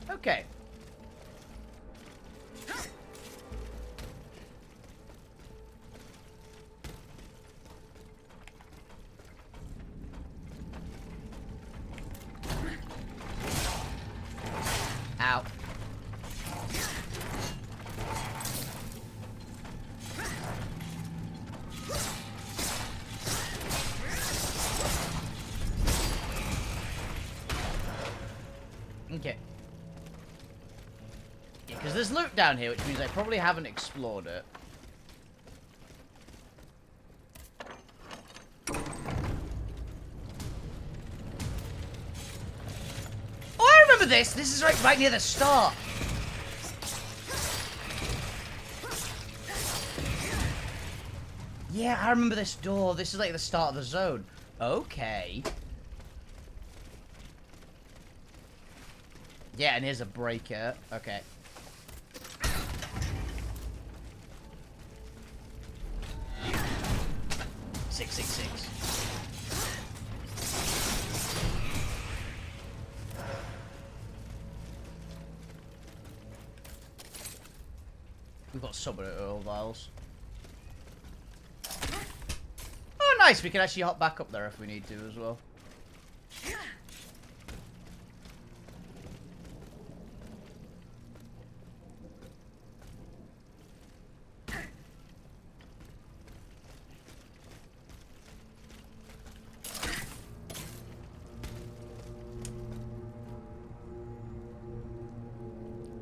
Okay. Ow. Okay. Yeah, because there's loot down here, which means I probably haven't explored it. this. This is right near the start. Yeah, I remember this door. This is like the start of the zone. Okay. Yeah, and here's a breaker. Okay. Six, 6, 6. We've got so many oil vials. Oh, nice. We can actually hop back up there if we need to as well.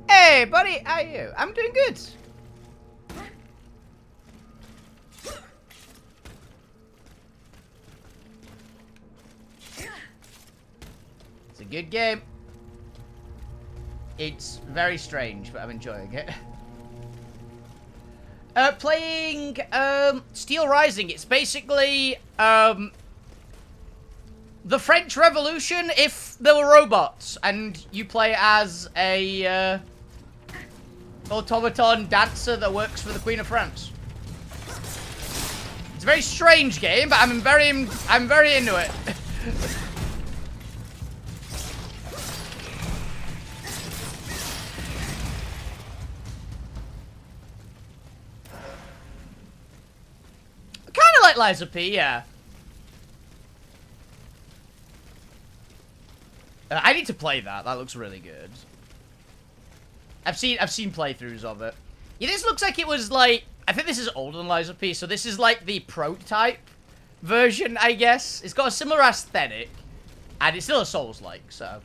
Hey, buddy. How are you? I'm doing good. It's a good game. It's very strange, but I'm enjoying it. Playing Steel Rising. It's basically the French Revolution if there were robots, and you play as a automaton dancer that works for the Queen of France. It's a very strange game, but I'm very into it. Kind of like Liza P, yeah. I need to play that. That looks really good. I've seen playthroughs of it. Yeah, this looks like it was like, I think this is older than Liza P, so this is like the prototype version, I guess. It's got a similar aesthetic, and it's still a Souls-like, so.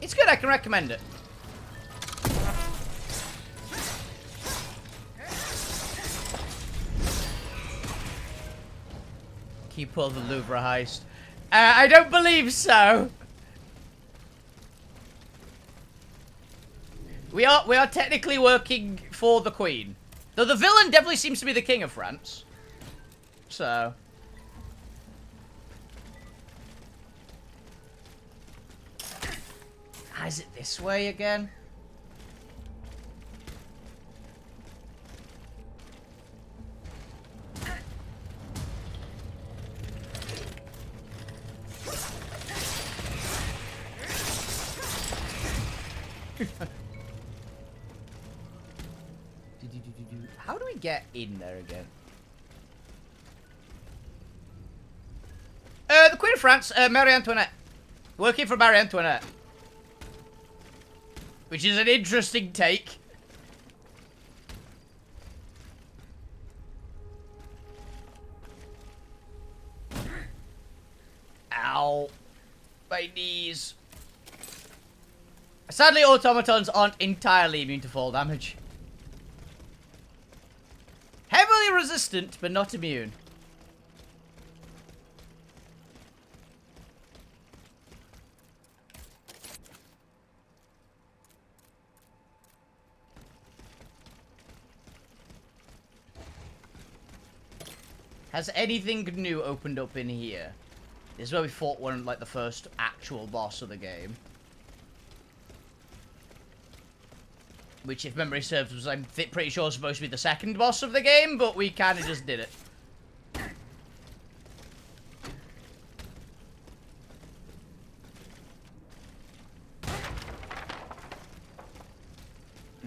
It's good, I can recommend it. Can you pull the Louvre heist? I don't believe so. We are technically working for the Queen. Though the villain definitely seems to be the King of France. So. Is it this way again? How do we get in there again? The Queen of France, Marie Antoinette. Working for Marie Antoinette. Which is an interesting take. Ow. My knees. Sadly, automatons aren't entirely immune to fall damage. Heavily resistant, but not immune. Has anything new opened up in here? This is where we fought one, like, the first actual boss of the game. Which, if memory serves, was, I'm pretty sure, supposed to be the second boss of the game, but we kind of just did it.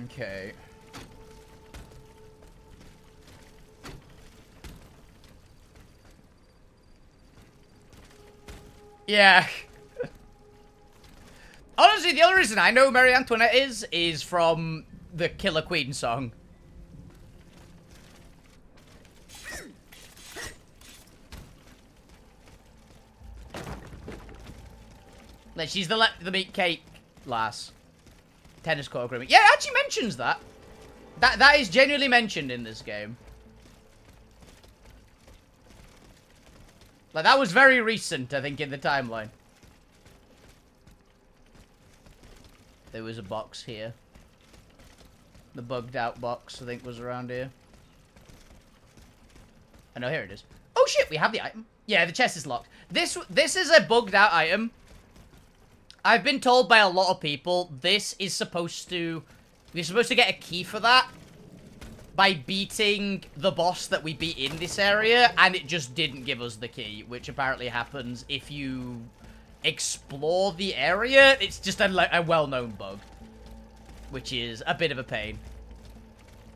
Okay. Yeah. Honestly, the only reason I know who Marie Antoinette is from the Killer Queen song. Like, she's the meat cake lass. Tennis court agreement. Yeah, it actually mentions that. That is genuinely mentioned in this game. Like, that was very recent, I think, in the timeline. There was a box here. The bugged out box, I think, was around here. Oh, no, here it is. Oh, shit, we have the item. Yeah, the chest is locked. This is a bugged out item. I've been told by a lot of people this is supposed to... We're supposed to get a key for that by beating the boss that we beat in this area, and it just didn't give us the key, which apparently happens if you explore the area. It's just a well-known bug, which is a bit of a pain.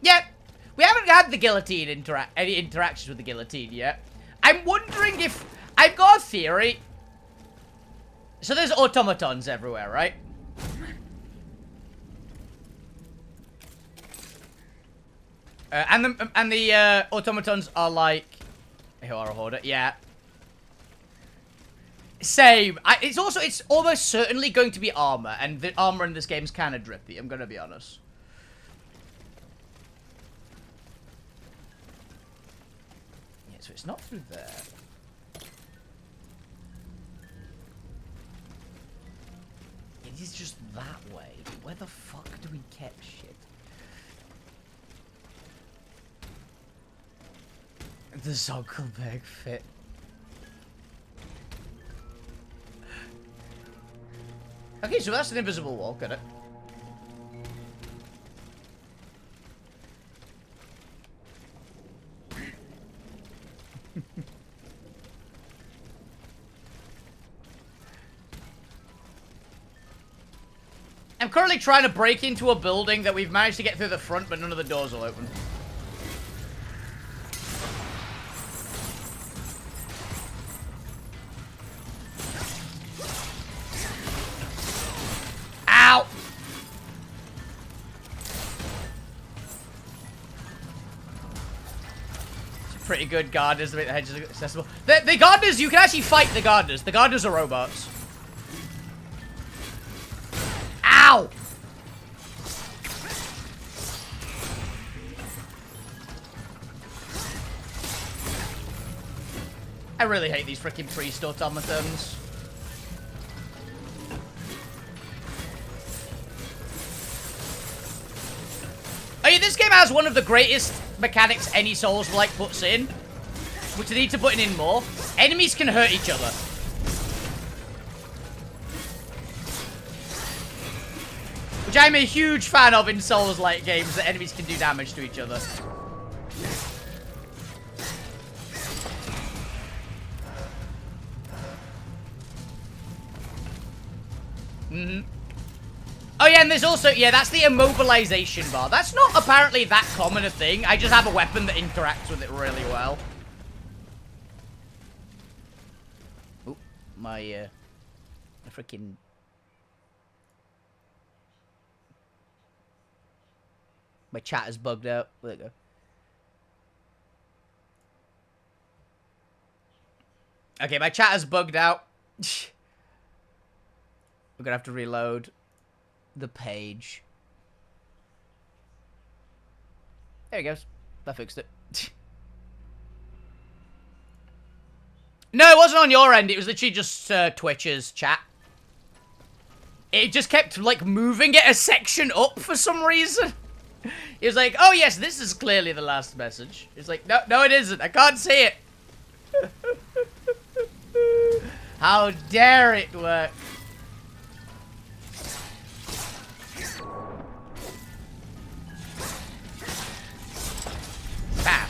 Yeah, we haven't had the guillotine any interactions with the guillotine yet. I'm wondering if... I've got a theory. So there's automatons everywhere, right? And the automatons are like... Here are a hoarder. Yeah. Same. It's almost certainly going to be armor, and the armor in this game is kind of drippy, I'm gonna be honest. Yeah, so it's not through there. It is just that way. Where the fuck do we get shit? The Zuckerberg fit. Okay, so that's an invisible wall, got it. I'm currently trying to break into a building that we've managed to get through the front, but none of the doors will open. Ow! It's pretty good gardeners to make the hedges accessible. The gardeners, you can actually fight the gardeners. The gardeners are robots. Ow! I really hate these freaking priest automatons. Oh yeah, this game has one of the greatest mechanics any Souls-like puts in, which they need to put in more. Enemies can hurt each other. Which I'm a huge fan of in Souls-like games, that enemies can do damage to each other. Oh yeah, and there's also, yeah, that's the immobilization bar. That's not apparently that common a thing. I just have a weapon that interacts with it really well. Oh, my freaking... My chat is bugged out. There we go. Okay, my chat is bugged out. We're gonna have to reload the page. There he goes. That fixed it. No, it wasn't on your end. It was literally just Twitch's chat. It just kept, like, moving it a section up for some reason. He was like, oh yes, this is clearly the last message. He's like, no, it isn't. I can't see it. How dare it work? Bam.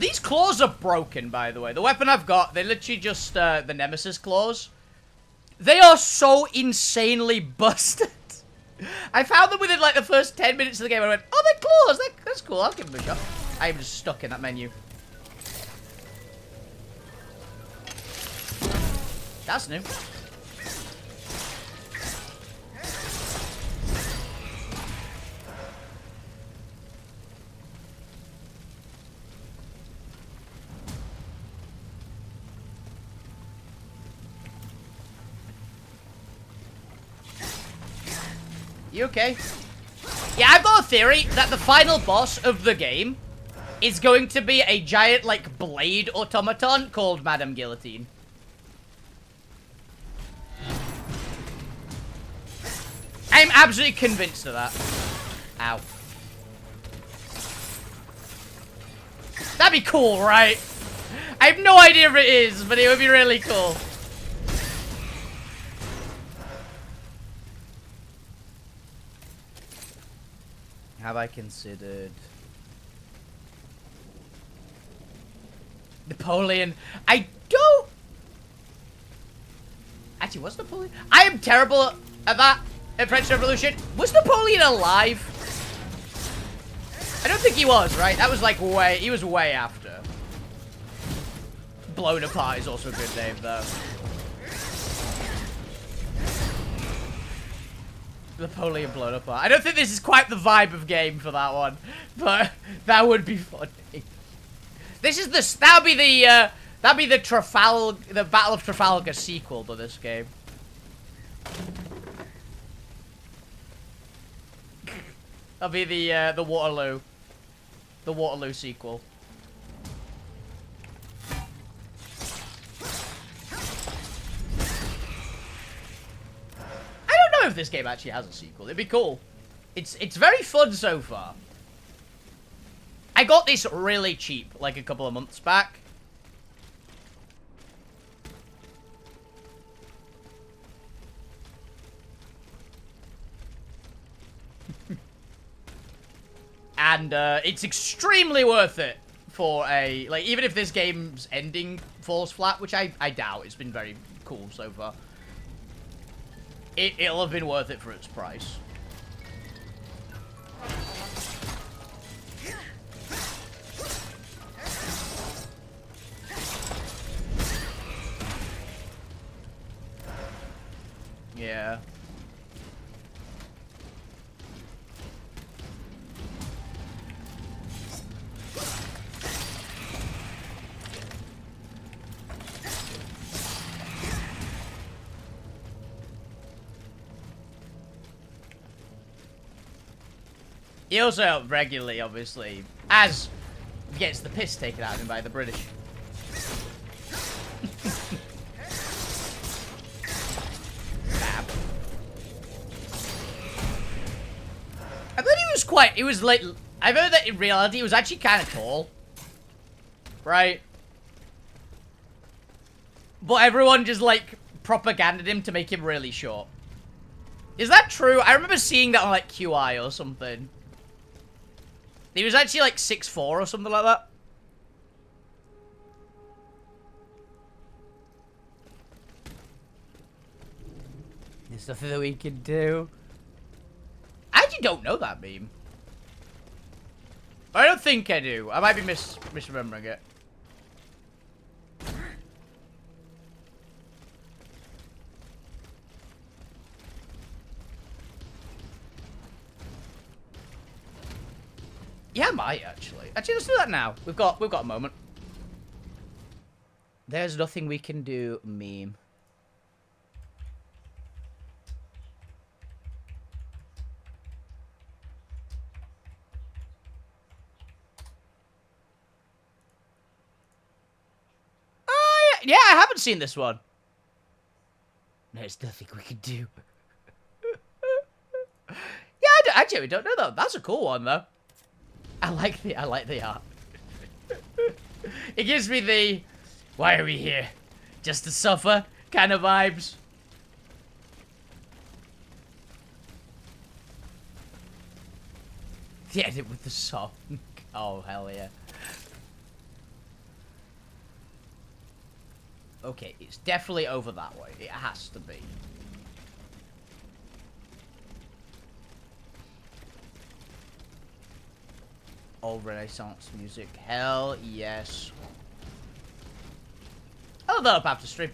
These claws are broken, by the way. The weapon I've got, they're literally just the Nemesis claws. They are so insanely busted. I found them within, like, the first 10 minutes of the game. I went, oh, they're claws. That's cool. I'll give them a shot. I am just stuck in that menu. That's new. You okay? Yeah, I've got a theory that the final boss of the game is going to be a giant, like, blade automaton called Madame Guillotine. I'm absolutely convinced of that. Ow. That'd be cool, right? I have no idea if it is, but it would be really cool. Have I considered... Napoleon? I don't... Actually, was Napoleon? I am terrible at that, at French Revolution. Was Napoleon alive? I don't think he was, right? That was like way... He was way after. Blown Apart is also a good name, though. Napoleon Blown Apart. I don't think this is quite the vibe of game for that one, but that would be funny. This is the that'd be the the Battle of Trafalgar sequel to this game. That'll be the Waterloo sequel. I don't know if this game actually has a sequel. It'd be cool. It's very fun so far. I got this really cheap, like a couple of months back. And it's extremely worth it for a, like, even if this game's ending falls flat, which I doubt. It's been very cool so far. It'll have been worth it for its price. Yeah. He also regularly, obviously, as gets the piss taken out of him by the British. I thought he was like, I've heard that in reality he was actually kind of tall. Right? But everyone just, like, propaganded him to make him really short. Is that true? I remember seeing that on, like, QI or something. He was actually, like, 6'4" or something like that. There's nothing that we can do. I actually don't know that meme. I don't think I do. I might be misremembering it. Yeah, I might actually. Actually, let's do that now. We've got a moment. There's nothing we can do, meme. Yeah, I haven't seen this one. There's nothing we can do. Yeah, I actually don't know though. That's a cool one though. I like the art. It gives me the why are we here? Just to suffer kind of vibes. The edit with the song. Oh hell yeah. Okay, it's definitely over that way. It has to be. Old Renaissance music. Hell yes. I'll look that up after stream.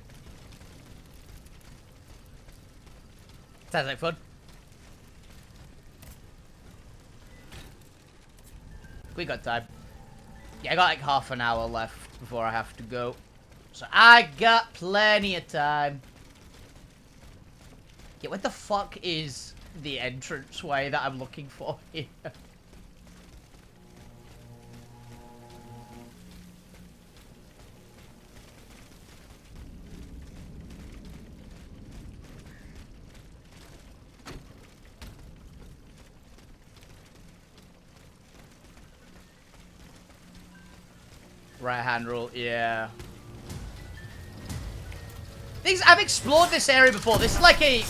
Sounds like fun. We got time. Yeah, I got like half an hour left before I have to go. So I got plenty of time. Yeah, what the fuck is the entranceway that I'm looking for here? Right hand rule, yeah. Things I've explored this area before. This is like a...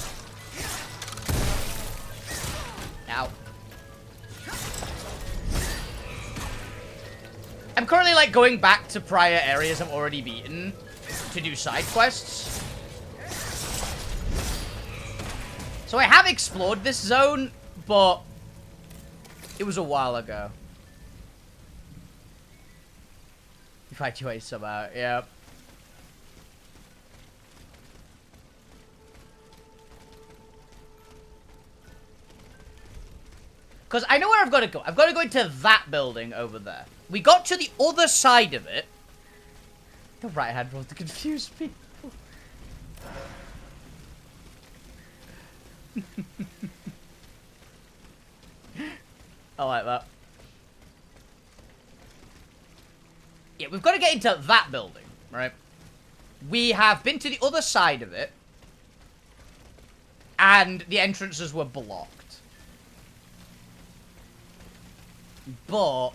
Ow. I'm currently like going back to prior areas I've already beaten to do side quests. So I have explored this zone, but it was a while ago. Evacuate some out, yeah. Because I know where I've got to go. I've got to go into that building over there. We got to the other side of it. The right hand roll to confuse people. I like that. Yeah, we've got to get into that building, right? We have been to the other side of it. And the entrances were blocked. But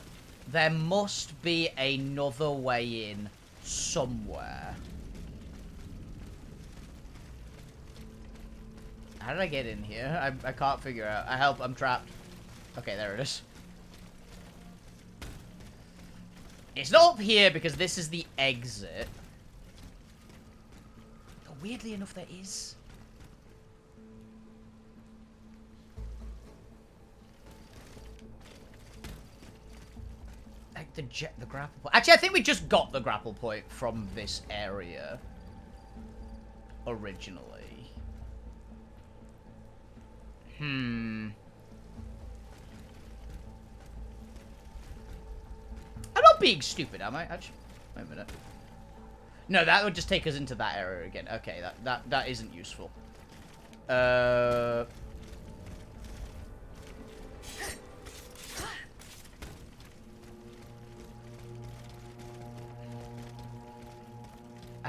there must be another way in somewhere. How did I get in here? I can't figure out. I help, I'm trapped. Okay, there it is. It's not up here because this is the exit. But weirdly enough, there is. Like the grapple point. Actually, I think we just got the grapple point from this area. Originally. I'm not being stupid, am I? Actually, wait a minute. No, that would just take us into that area again. Okay, that isn't useful. I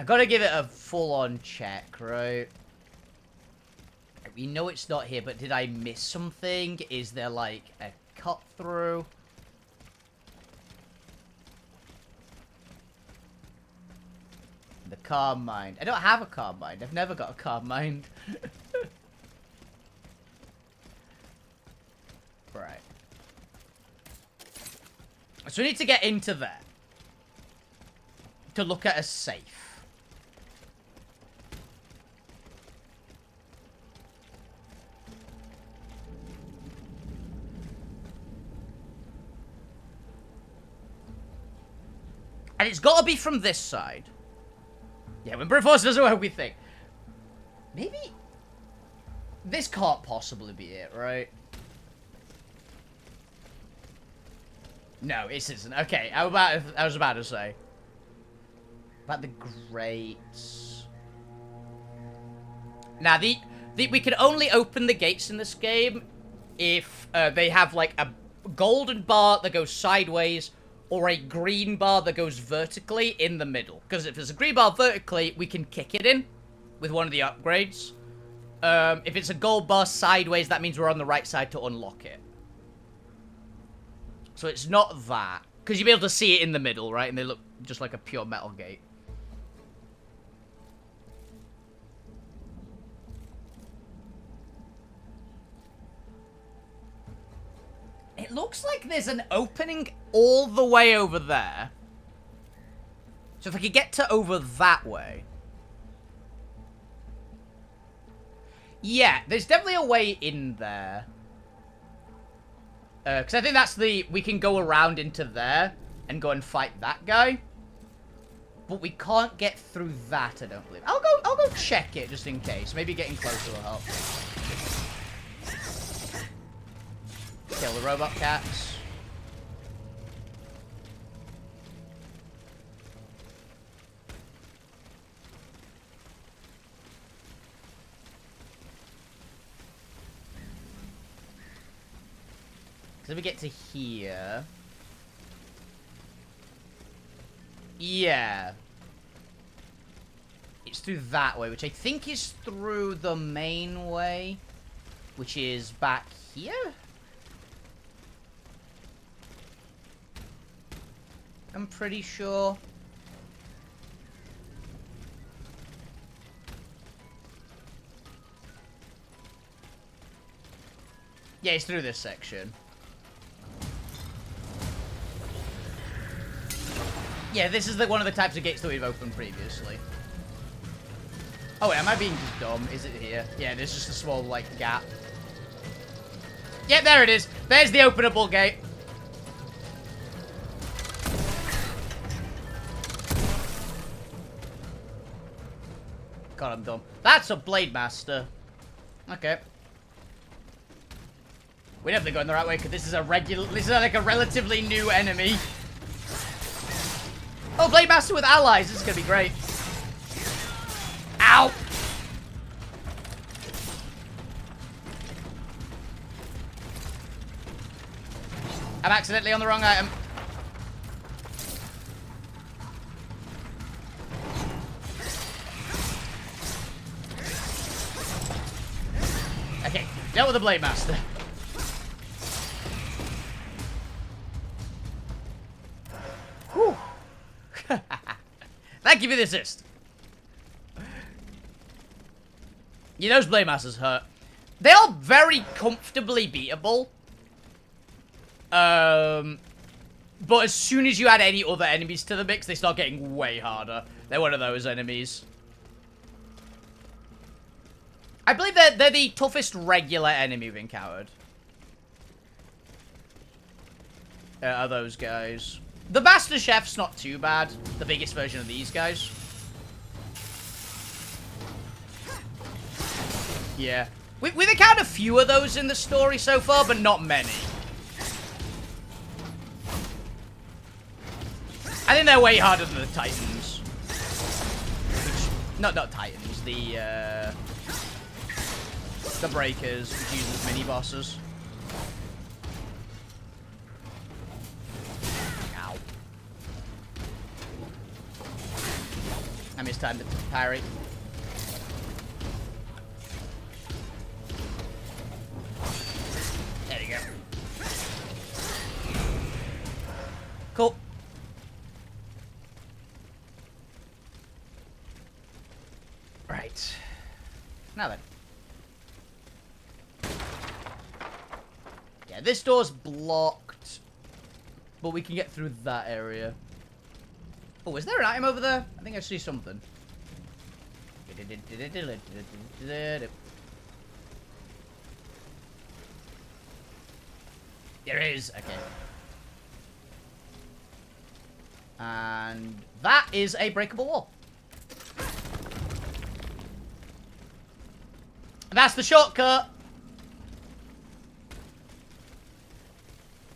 gotta give it a full-on check, right? We know it's not here, but did I miss something? Is there, like, a cut-through? The calm mind. I don't have a calm mind. I've never got a calm mind. Right. So we need to get into there. To look at a safe. And it's got to be from this side. Yeah, when brute force doesn't work, we think. Maybe... This can't possibly be it, right? No, it isn't. Okay, I was about to say. About the grates. Now, we can only open the gates in this game if they have, like, a golden bar that goes sideways or a green bar that goes vertically in the middle. Because if there's a green bar vertically, we can kick it in with one of the upgrades. If it's a gold bar sideways, that means we're on the right side to unlock it. So it's not that. Because you'll be able to see it in the middle, right? And they look just like a pure metal gate. It looks like there's an opening all the way over there. So if I could get to over that way. Yeah, there's definitely a way in there. Because I think that's the... We can go around into there and go and fight that guy. But we can't get through that, I don't believe. I'll go check it just in case. Maybe getting closer will help. Kill the robot cats. So we get to here. Yeah. It's through that way, which I think is through the main way, which is back here? I'm pretty sure. Yeah, it's through this section. Yeah, this is one of the types of gates that we've opened previously. Oh, wait, am I being just dumb? Is it here? Yeah, there's just a small, like, gap. Yep, there it is. There's the openable gate. God, I'm dumb. That's a Blade Master. Okay. We're definitely going the right way, because this is like a relatively new enemy. Oh, Blade Master with allies. This is going to be great. Ow! I'm accidentally on the wrong item. Okay, dealt with the Blade Master. Whew. Thank you for the assist. Yeah, those Blade Masters hurt. They are very comfortably beatable. But as soon as you add any other enemies to the mix, they start getting way harder. They're one of those enemies. I believe they're the toughest regular enemy we've encountered. Are those guys. The Master Chef's not too bad. The biggest version of these guys. Yeah. We've encountered a few of those in the story so far, but not many. I think they're way harder than the Titans. Which, not Titans, the Breakers, which uses mini-bosses. Ow. I missed time to parry. There you go. Cool. Right. Now then. Yeah, this door's blocked. But we can get through that area. Oh, is there an item over there? I think I see something. There is. Okay. And that is a breakable wall. That's the shortcut.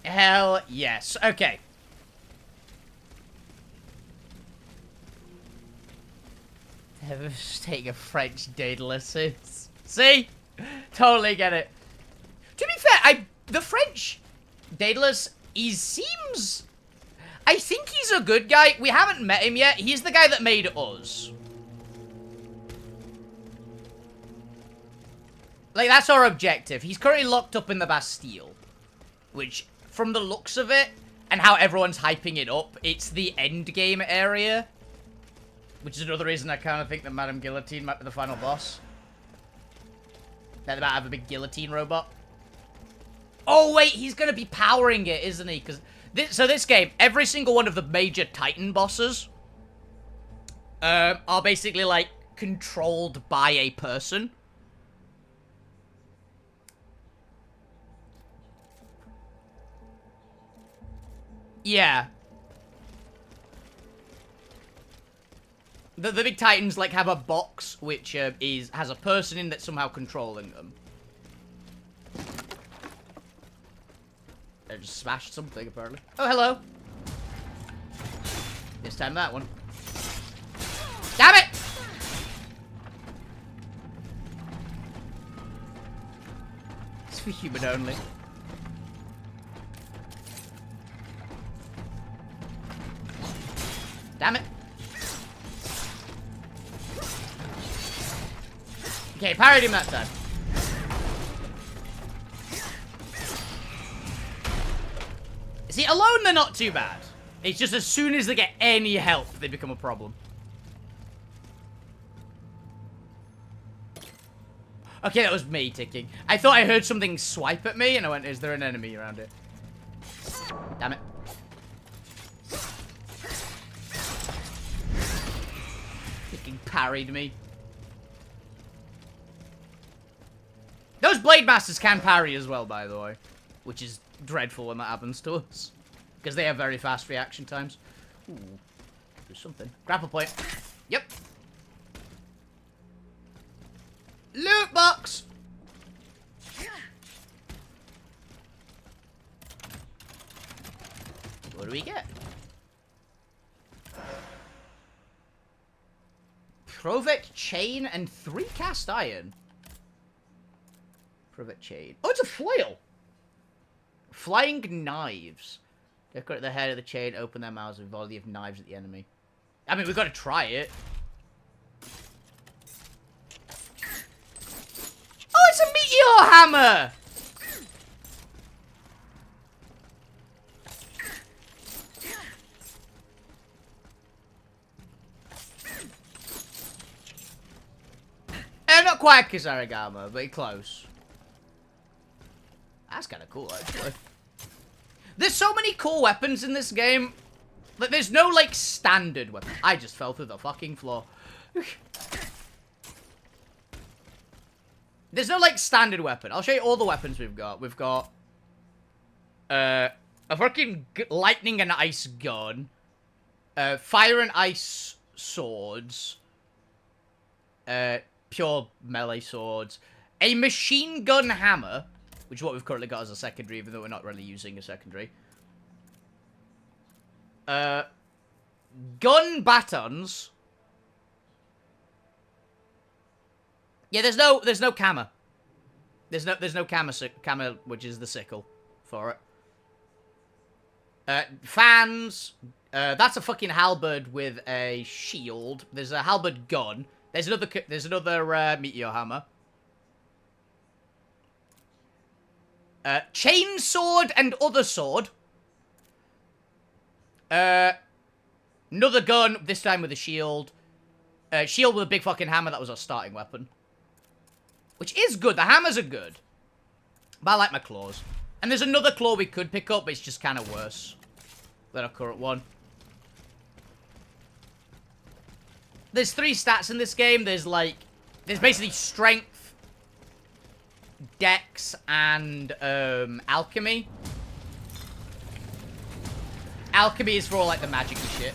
Hell yes. Okay. Devastating a French Daedalus. See? Totally get it. To be fair, the French Daedalus, he seems... I think he's a good guy. We haven't met him yet. He's the guy that made us. Like, that's our objective. He's currently locked up in the Bastille. Which, from the looks of it, and how everyone's hyping it up, it's the end game area. Which is another reason I kind of think that Madame Guillotine might be the final boss. That they might have a big guillotine robot. Oh, wait, he's going to be powering it, isn't he? Because this game, every single one of the major Titan bosses are basically, like, controlled by a person. Yeah. The big Titans, like, have a box which has a person in that's somehow controlling them. I just smashed something, apparently. Oh, hello. This time that one. Damn it! It's for human only. Damn it. Okay, parried him that time. See, alone they're not too bad. It's just as soon as they get any help, they become a problem. Okay, that was me ticking. I thought I heard something swipe at me, and I went, is there an enemy around it? Damn it. Fucking parried me. Those Blade Masters can parry as well, by the way. Which is dreadful when that happens to us. Because they have very fast reaction times. Ooh. Do something. Grapple point. Yep. Loot box! What do we get? Provet chain and 3 cast iron. Provet chain. Oh, it's a flail! Flying knives. Decorate the head of the chain, open their mouths with a volley of knives at the enemy. I mean, we've got to try it. Oh, it's a meteor hammer! Not quite Kizarigama, but close. That's kind of cool, actually. There's so many cool weapons in this game. Like, there's no, like, standard weapon. I just fell through the fucking floor. There's no, like, standard weapon. I'll show you all the weapons we've got. We've got a fucking lightning and ice gun. Fire and ice swords. Pure melee swords. A machine gun hammer, which is what we've currently got as a secondary, even though we're not really using a secondary. Gun batons. Yeah, there's no cammer. There's no cammer, which is the sickle for it. Fans. That's a fucking halberd with a shield. There's a halberd gun. There's another meteor hammer. Chain sword and other sword. Another gun, this time with a shield. Shield with a big fucking hammer, that was our starting weapon. Which is good, the hammers are good. But I like my claws. And there's another claw we could pick up, but it's just kind of worse than our current one. There's 3 stats in this game. There's basically strength, dex, and alchemy. Alchemy is for all, like, the magic and shit.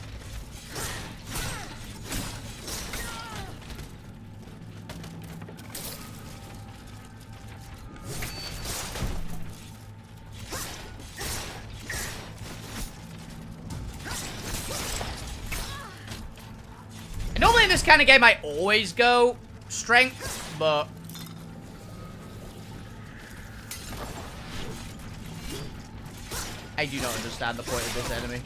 And normally in this kind of game, I always go strength, but I do not understand the point of this enemy.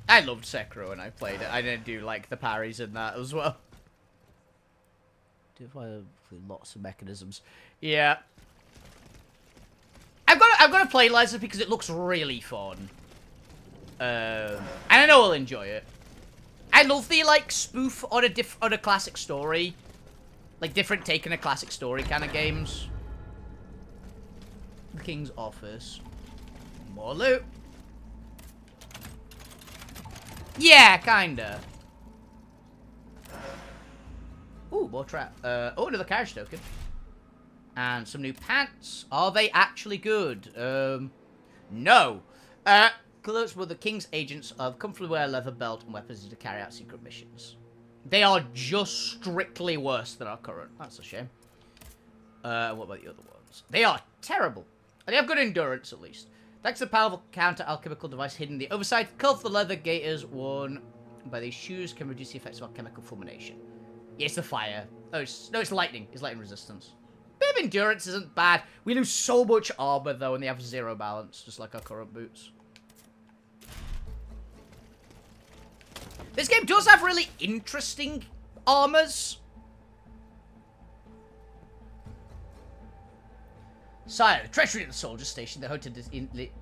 I loved Sekiro when I played it. I didn't do, like, the parries in that as well. Do lots of mechanisms. Yeah. I've got to play Liza because it looks really fun. And I know I'll enjoy it. I love the, like, spoof on a classic story. Like, different take on a classic story kind of games. The King's Office. More loot. Yeah, kinda. Ooh, more trap. Oh, another carriage token. And some new pants. Are they actually good? No. Clothes were the King's agents of comfortably wear a leather belt and weapons to carry out secret missions. They are just strictly worse than our current. That's a shame. What about the other ones? They are terrible. They have good endurance, at least. Thanks to the powerful counter-alchemical device hidden in the oversight, colorful leather gaiters worn by these shoes can reduce the effects of alchemical fulmination. Yeah, it's the fire. Oh, no, it's lightning. It's lightning resistance. Bit of endurance isn't bad. We lose so much armor, though, and they have 0 balance, just like our current boots. This game does have really interesting armors. Sire, the treachery of the soldiers stationed there hunted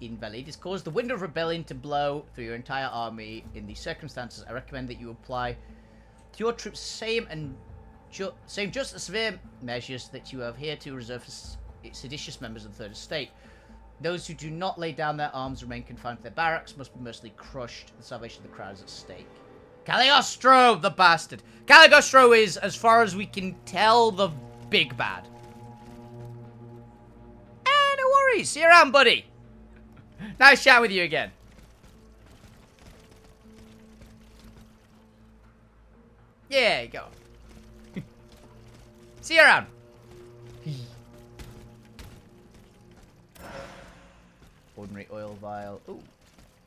invalid has caused the wind of rebellion to blow through your entire army. In these circumstances, I recommend that you apply to your troops same just as severe measures that you have here to reserve for seditious members of the Third Estate. Those who do not lay down their arms remain confined to their barracks, must be mercilessly crushed. The salvation of the crowd is at stake. Cagliostro, the bastard. Cagliostro is, as far as we can tell, the big bad. No worries. See you around, buddy. Nice chat with you again. Yeah, go. See you around. Ordinary oil vial. Ooh.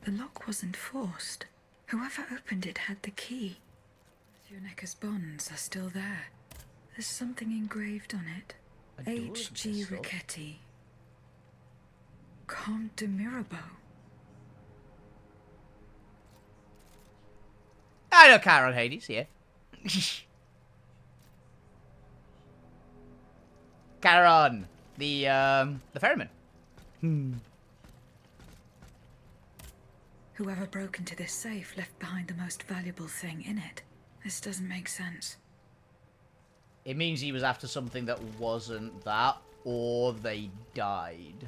The lock wasn't forced. Whoever opened it had the key. Monsieur Necker's bonds are still there. There's something engraved on it. H.G. Riquetti. Comte de Mirabeau. I know Chiron Hades here. Chiron, the ferryman. Whoever broke into this safe left behind the most valuable thing in it. This doesn't make sense. It means he was after something that wasn't that, or they died.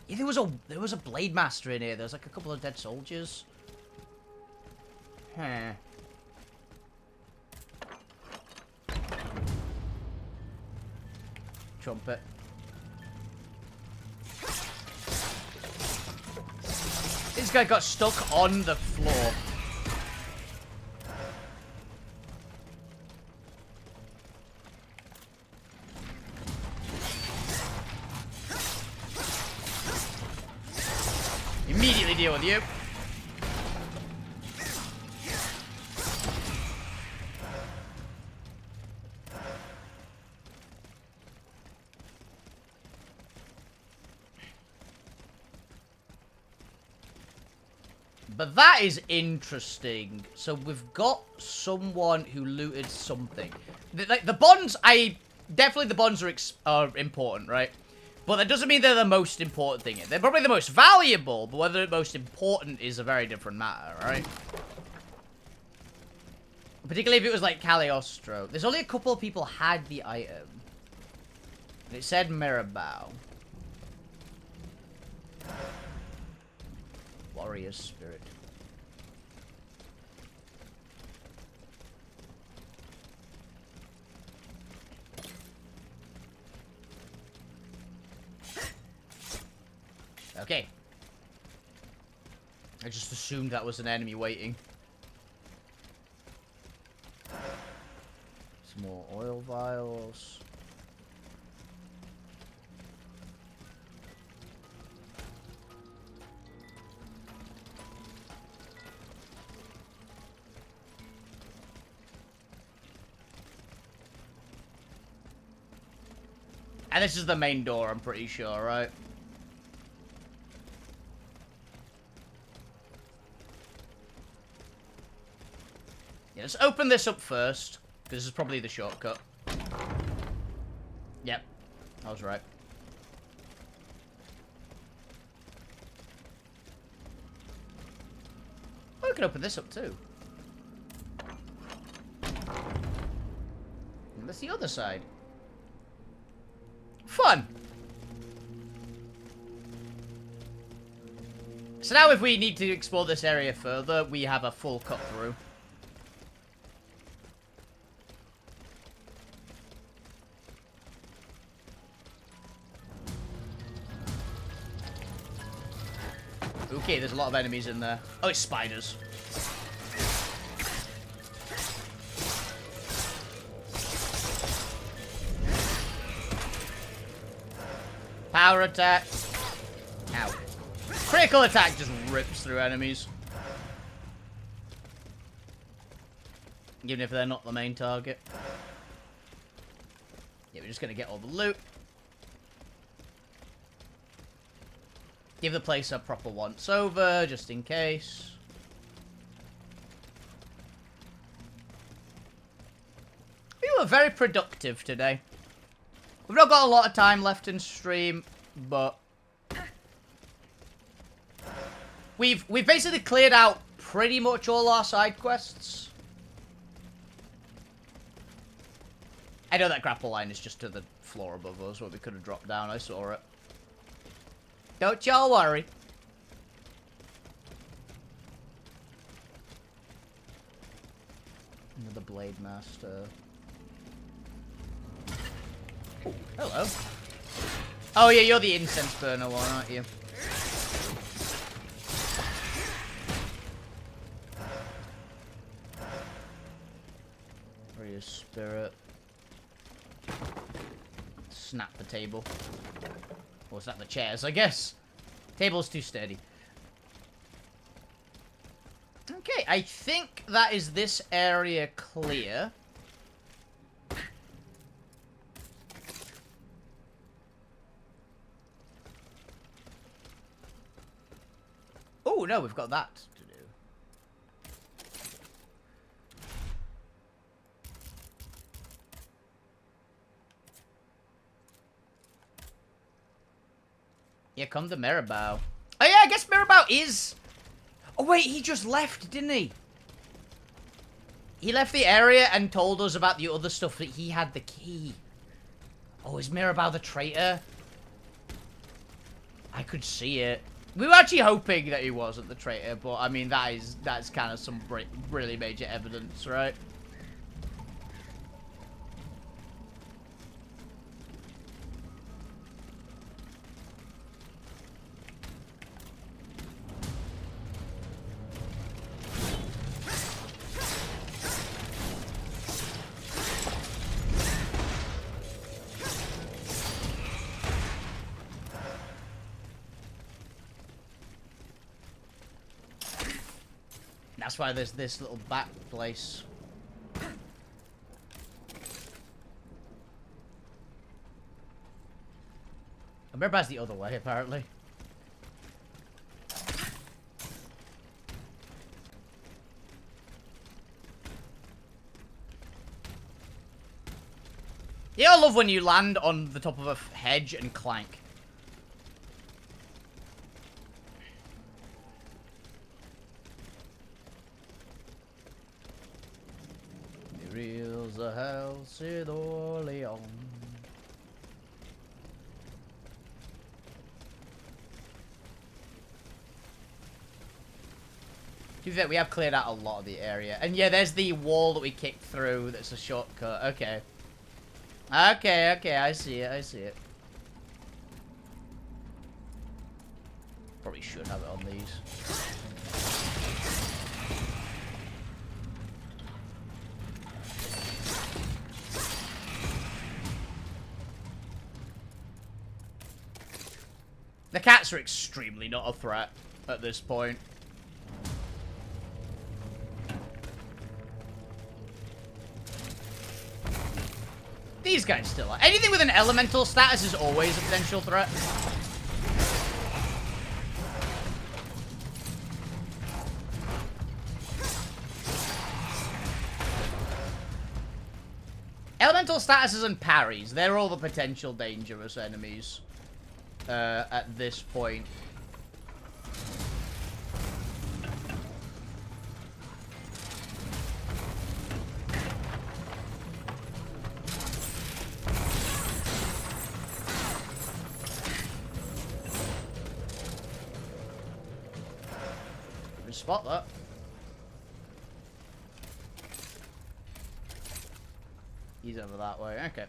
Yeah, there was a blade master in here. There's like a couple of dead soldiers. Huh. Trumpet. This guy got stuck on the floor. Immediately deal with you. But that is interesting. So we've got someone who looted something. The bonds, definitely the bonds are important, right? But that doesn't mean they're the most important thing. They're probably the most valuable, but whether the most important is a very different matter, right? Particularly if it was like Cagliostro. There's only a couple of people had the item. And it said Mirabeau. Warrior spirit. Okay. I just assumed that was an enemy waiting. Some more oil vials. And this is the main door, I'm pretty sure, right? Yeah, let's open this up first, because this is probably the shortcut. Yep, I was right. Oh, we can open this up too. And that's the other side. Fun! So now if we need to explore this area further, we have a full cut through. Okay, there's a lot of enemies in there. Oh, it's spiders. Power attack. Ow. Critical attack just rips through enemies. Even if they're not the main target. Yeah, we're just gonna get all the loot. Give the place a proper once over, just in case. very productive today. We've not got a lot of time left in stream, but we've basically cleared out pretty much all our side quests. I know that grapple line is just to the floor above us where we could have dropped down. I saw it. Don't y'all worry. Another Blade Master. Ooh, hello. Oh yeah, you're the incense burner one, aren't you? Where is spirit? Snap the table. Or snap the chairs, I guess. Table's too steady. Okay, I think that is this area clear. Oh, no, we've got that to do. Here come the Mirabow. Oh, yeah, I guess Mirabow is... Oh, wait, he just left, didn't he? He left the area and told us about the other stuff that he had the key. Oh, is Mirabow the traitor? I could see it. We were actually hoping that he wasn't the traitor, but I mean, that's kind of some really major evidence, right? That's why there's this little back place. Mirabow's the other way, apparently. Yeah, I love when you land on the top of a hedge and clank. Reels a house in Orleans. To be fair, we have cleared out a lot of the area. And yeah, there's the wall that we kicked through that's a shortcut. Okay. Okay, I see it, I see it. Probably should have it on these. The cats are extremely not a threat at this point. These guys still are. Anything with an elemental status is always a potential threat. Elemental statuses and parries, they're all the potential dangerous enemies. At this point. Spot that. He's over that way. Okay.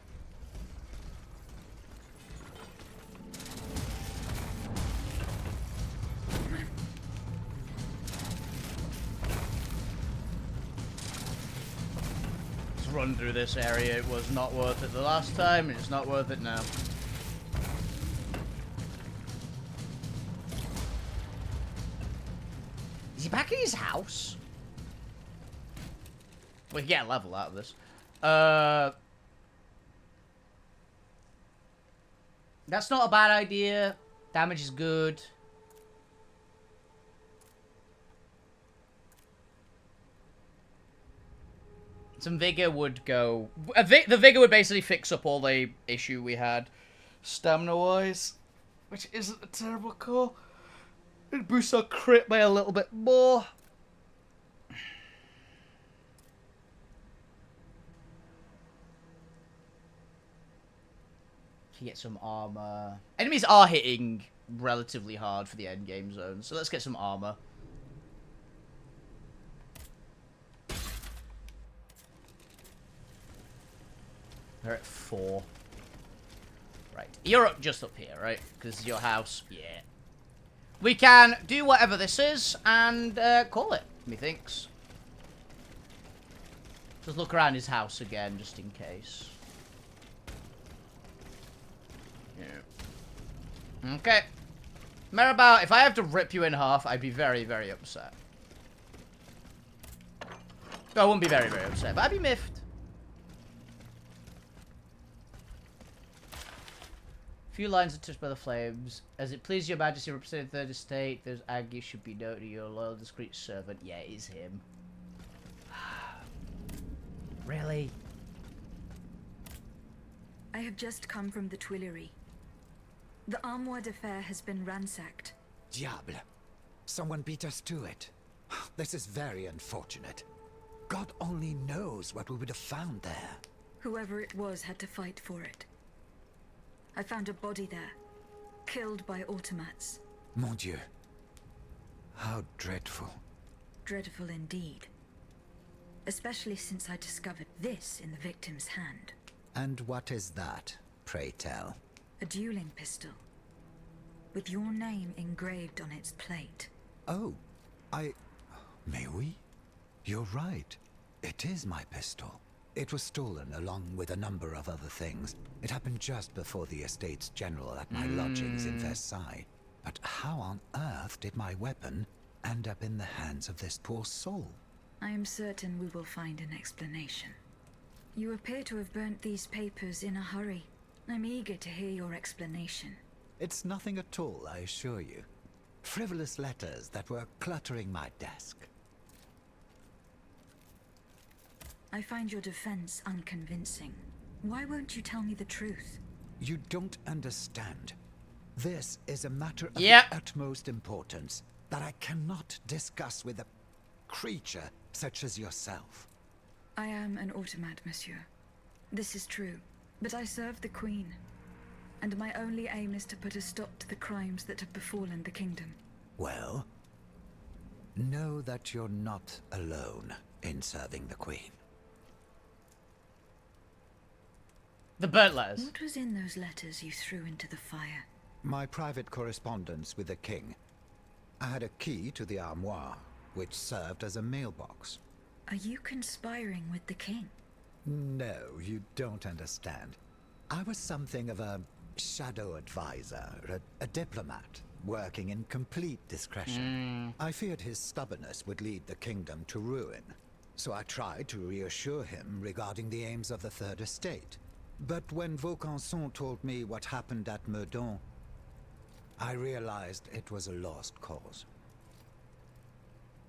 Run through this area. It was not worth it the last time, and it's not worth it now. Is he back in his house? We can get a level out of this. That's not a bad idea. Damage is good. Some vigor would go... the vigor would basically fix up all the issue we had stamina-wise, which isn't a terrible call. It boosts our crit by a little bit more. To get some armor. Enemies are hitting relatively hard for the endgame zone, so let's get some armor. They're at 4. Right. You're just up here, right? Because your house. Yeah. We can do whatever this is and call it, methinks. Just look around his house again, just in case. Yeah. Okay. Marabou, if I have to rip you in half, I'd be very, very upset. I wouldn't be very, very upset, but I'd be miffed. Few lines are touched by the flames. As it pleases your majesty, representing the third estate, those Aggie should be known to your loyal, discreet servant. Yeah, it is him. Really? I have just come from the Tuileries. The Armoire de Fer has been ransacked. Diable. Someone beat us to it. This is very unfortunate. God only knows what we would have found there. Whoever it was had to fight for it. I found a body there, killed by automats. Mon Dieu. How dreadful. Dreadful indeed. Especially since I discovered this in the victim's hand. And what is that, pray tell? A dueling pistol. With your name engraved on its plate. Oh, May we? You're right. It is my pistol. It was stolen along with a number of other things. It happened just before the Estates General at my lodgings in Versailles. But how on earth did my weapon end up in the hands of this poor soul? I am certain we will find an explanation. You appear to have burnt these papers in a hurry. I'm eager to hear your explanation. It's nothing at all, I assure you. Frivolous letters that were cluttering my desk. I find your defense unconvincing. Why won't you tell me the truth? You don't understand. This is a matter of the utmost importance that I cannot discuss with a creature such as yourself. I am an automat, monsieur. This is true, but I serve the Queen. And my only aim is to put a stop to the crimes that have befallen the kingdom. Well, know that you're not alone in serving the Queen. The burnt letters. What was in those letters you threw into the fire? My private correspondence with the king. I had a key to the armoire, which served as a mailbox. Are you conspiring with the king? No, you don't understand. I was something of a shadow advisor, a diplomat, working in complete discretion. I feared his stubbornness would lead the kingdom to ruin, so I tried to reassure him regarding the aims of the Third Estate. But when Vaucanson told me what happened at Meudon, I realized it was a lost cause.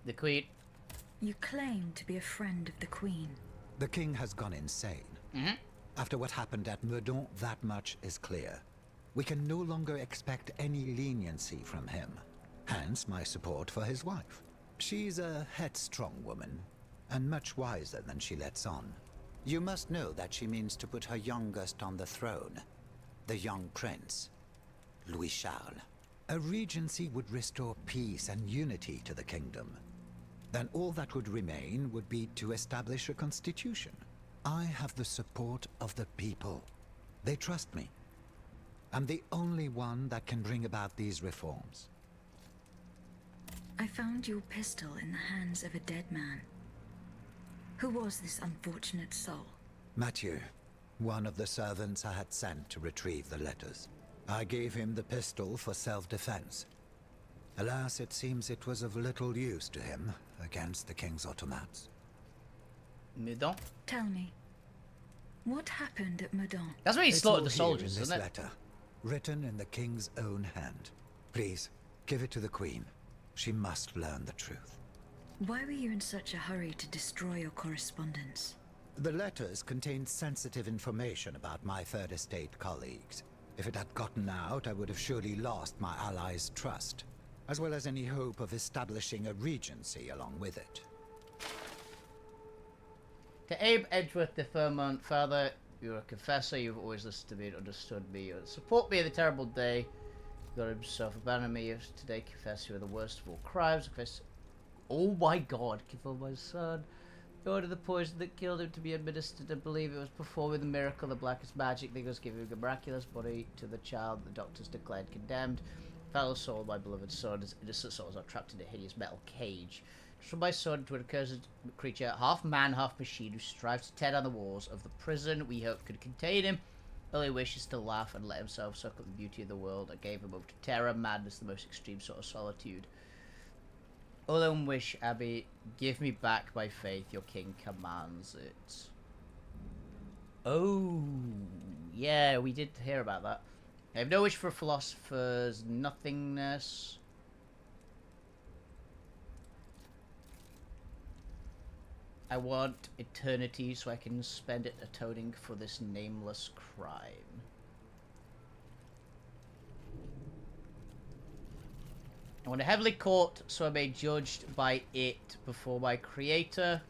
The Queen. You claim to be a friend of the Queen. The king has gone insane. After what happened at Meudon, that much is clear. We can no longer expect any leniency from him. Hence my support for his wife. She's a headstrong woman, and much wiser than she lets on. You must know that she means to put her youngest on the throne, the young prince, Louis Charles. A regency would restore peace and unity to the kingdom. Then all that would remain would be to establish a constitution. I have the support of the people. They trust me. I'm the only one that can bring about these reforms. I found your pistol in the hands of a dead man. Who was this unfortunate soul? Mathieu, one of the servants I had sent to retrieve the letters. I gave him the pistol for self-defense. Alas, it seems it was of little use to him against the king's automats. Meudon? Tell me, what happened at Meudon? That's where he It's slaughtered all the here soldiers, in this isn't it? letter, written in the king's own hand. Please, give it to the Queen. She must learn the truth. Why were you in such a hurry to destroy your correspondence? The letters contained sensitive information about my Third Estate colleagues. If it had gotten out, I would have surely lost my allies' trust, as well as any hope of establishing a regency along with it. To Abe Edgeworth de Fairmont, Father, you're a confessor, you've always listened to me and understood me. You support me in the terrible day. God himself abandoned me. Today confess you are the worst of all crimes. Confess. Oh my God, kill my son. Order the poison that killed him to be administered. I believe it was performing the miracle, the blackest magic. They was giving a miraculous body to the child the doctors declared condemned. Fellow soul, my beloved son, his innocent souls are trapped in a hideous metal cage. From my son to an accursed creature, half man, half machine, who strives to tear down the walls of the prison we hope could contain him. Only wishes to laugh and let himself soak up the beauty of the world. I gave him up to terror, madness, the most extreme sort of solitude. All I wish, Abby, give me back my faith. Your king commands it. Oh, yeah, we did hear about that. I have no wish for philosopher's nothingness. I want eternity so I can spend it atoning for this nameless crime. I want a heavenly court so I may be judged by it before my creator.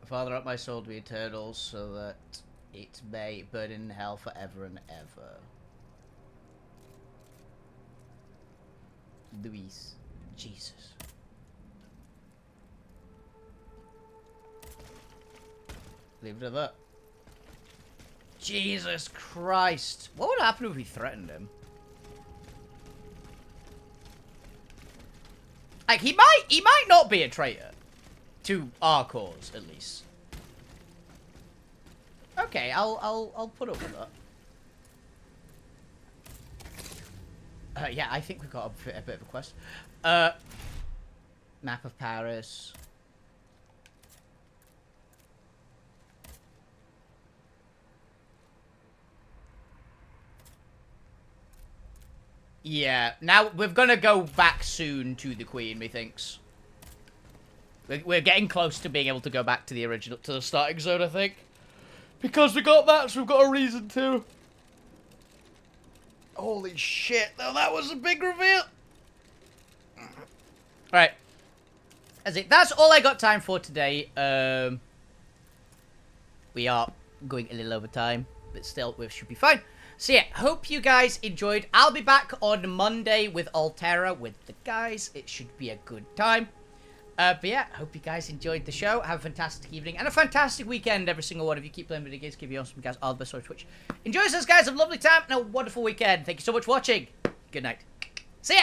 Father, up my soul to be eternal so that it may burn in hell forever and ever. Luis. Jesus. Leave it at that. Jesus Christ. What would happen if we threatened him? Like, he might not be a traitor. To our cause, at least. Okay, I'll put up with that. Yeah, I think we've got a bit of a quest. Map of Paris. Yeah, now we're gonna go back soon to the Queen, methinks. We're getting close to being able to go back to the original, to the starting zone, I think. Because we got that, so we've got a reason to. Holy shit, now that was a big reveal. Alright. That's all I got time for today. We are going a little over time, but still, we should be fine. So yeah, hope you guys enjoyed. I'll be back on Monday with Altera with the guys. It should be a good time. But yeah, hope you guys enjoyed the show. Have a fantastic evening and a fantastic weekend, every single one of you. Keep playing video games. Keep you awesome guys. All the best on Twitch. Enjoy this, guys. Have a lovely time and a wonderful weekend. Thank you so much for watching. Good night. See ya.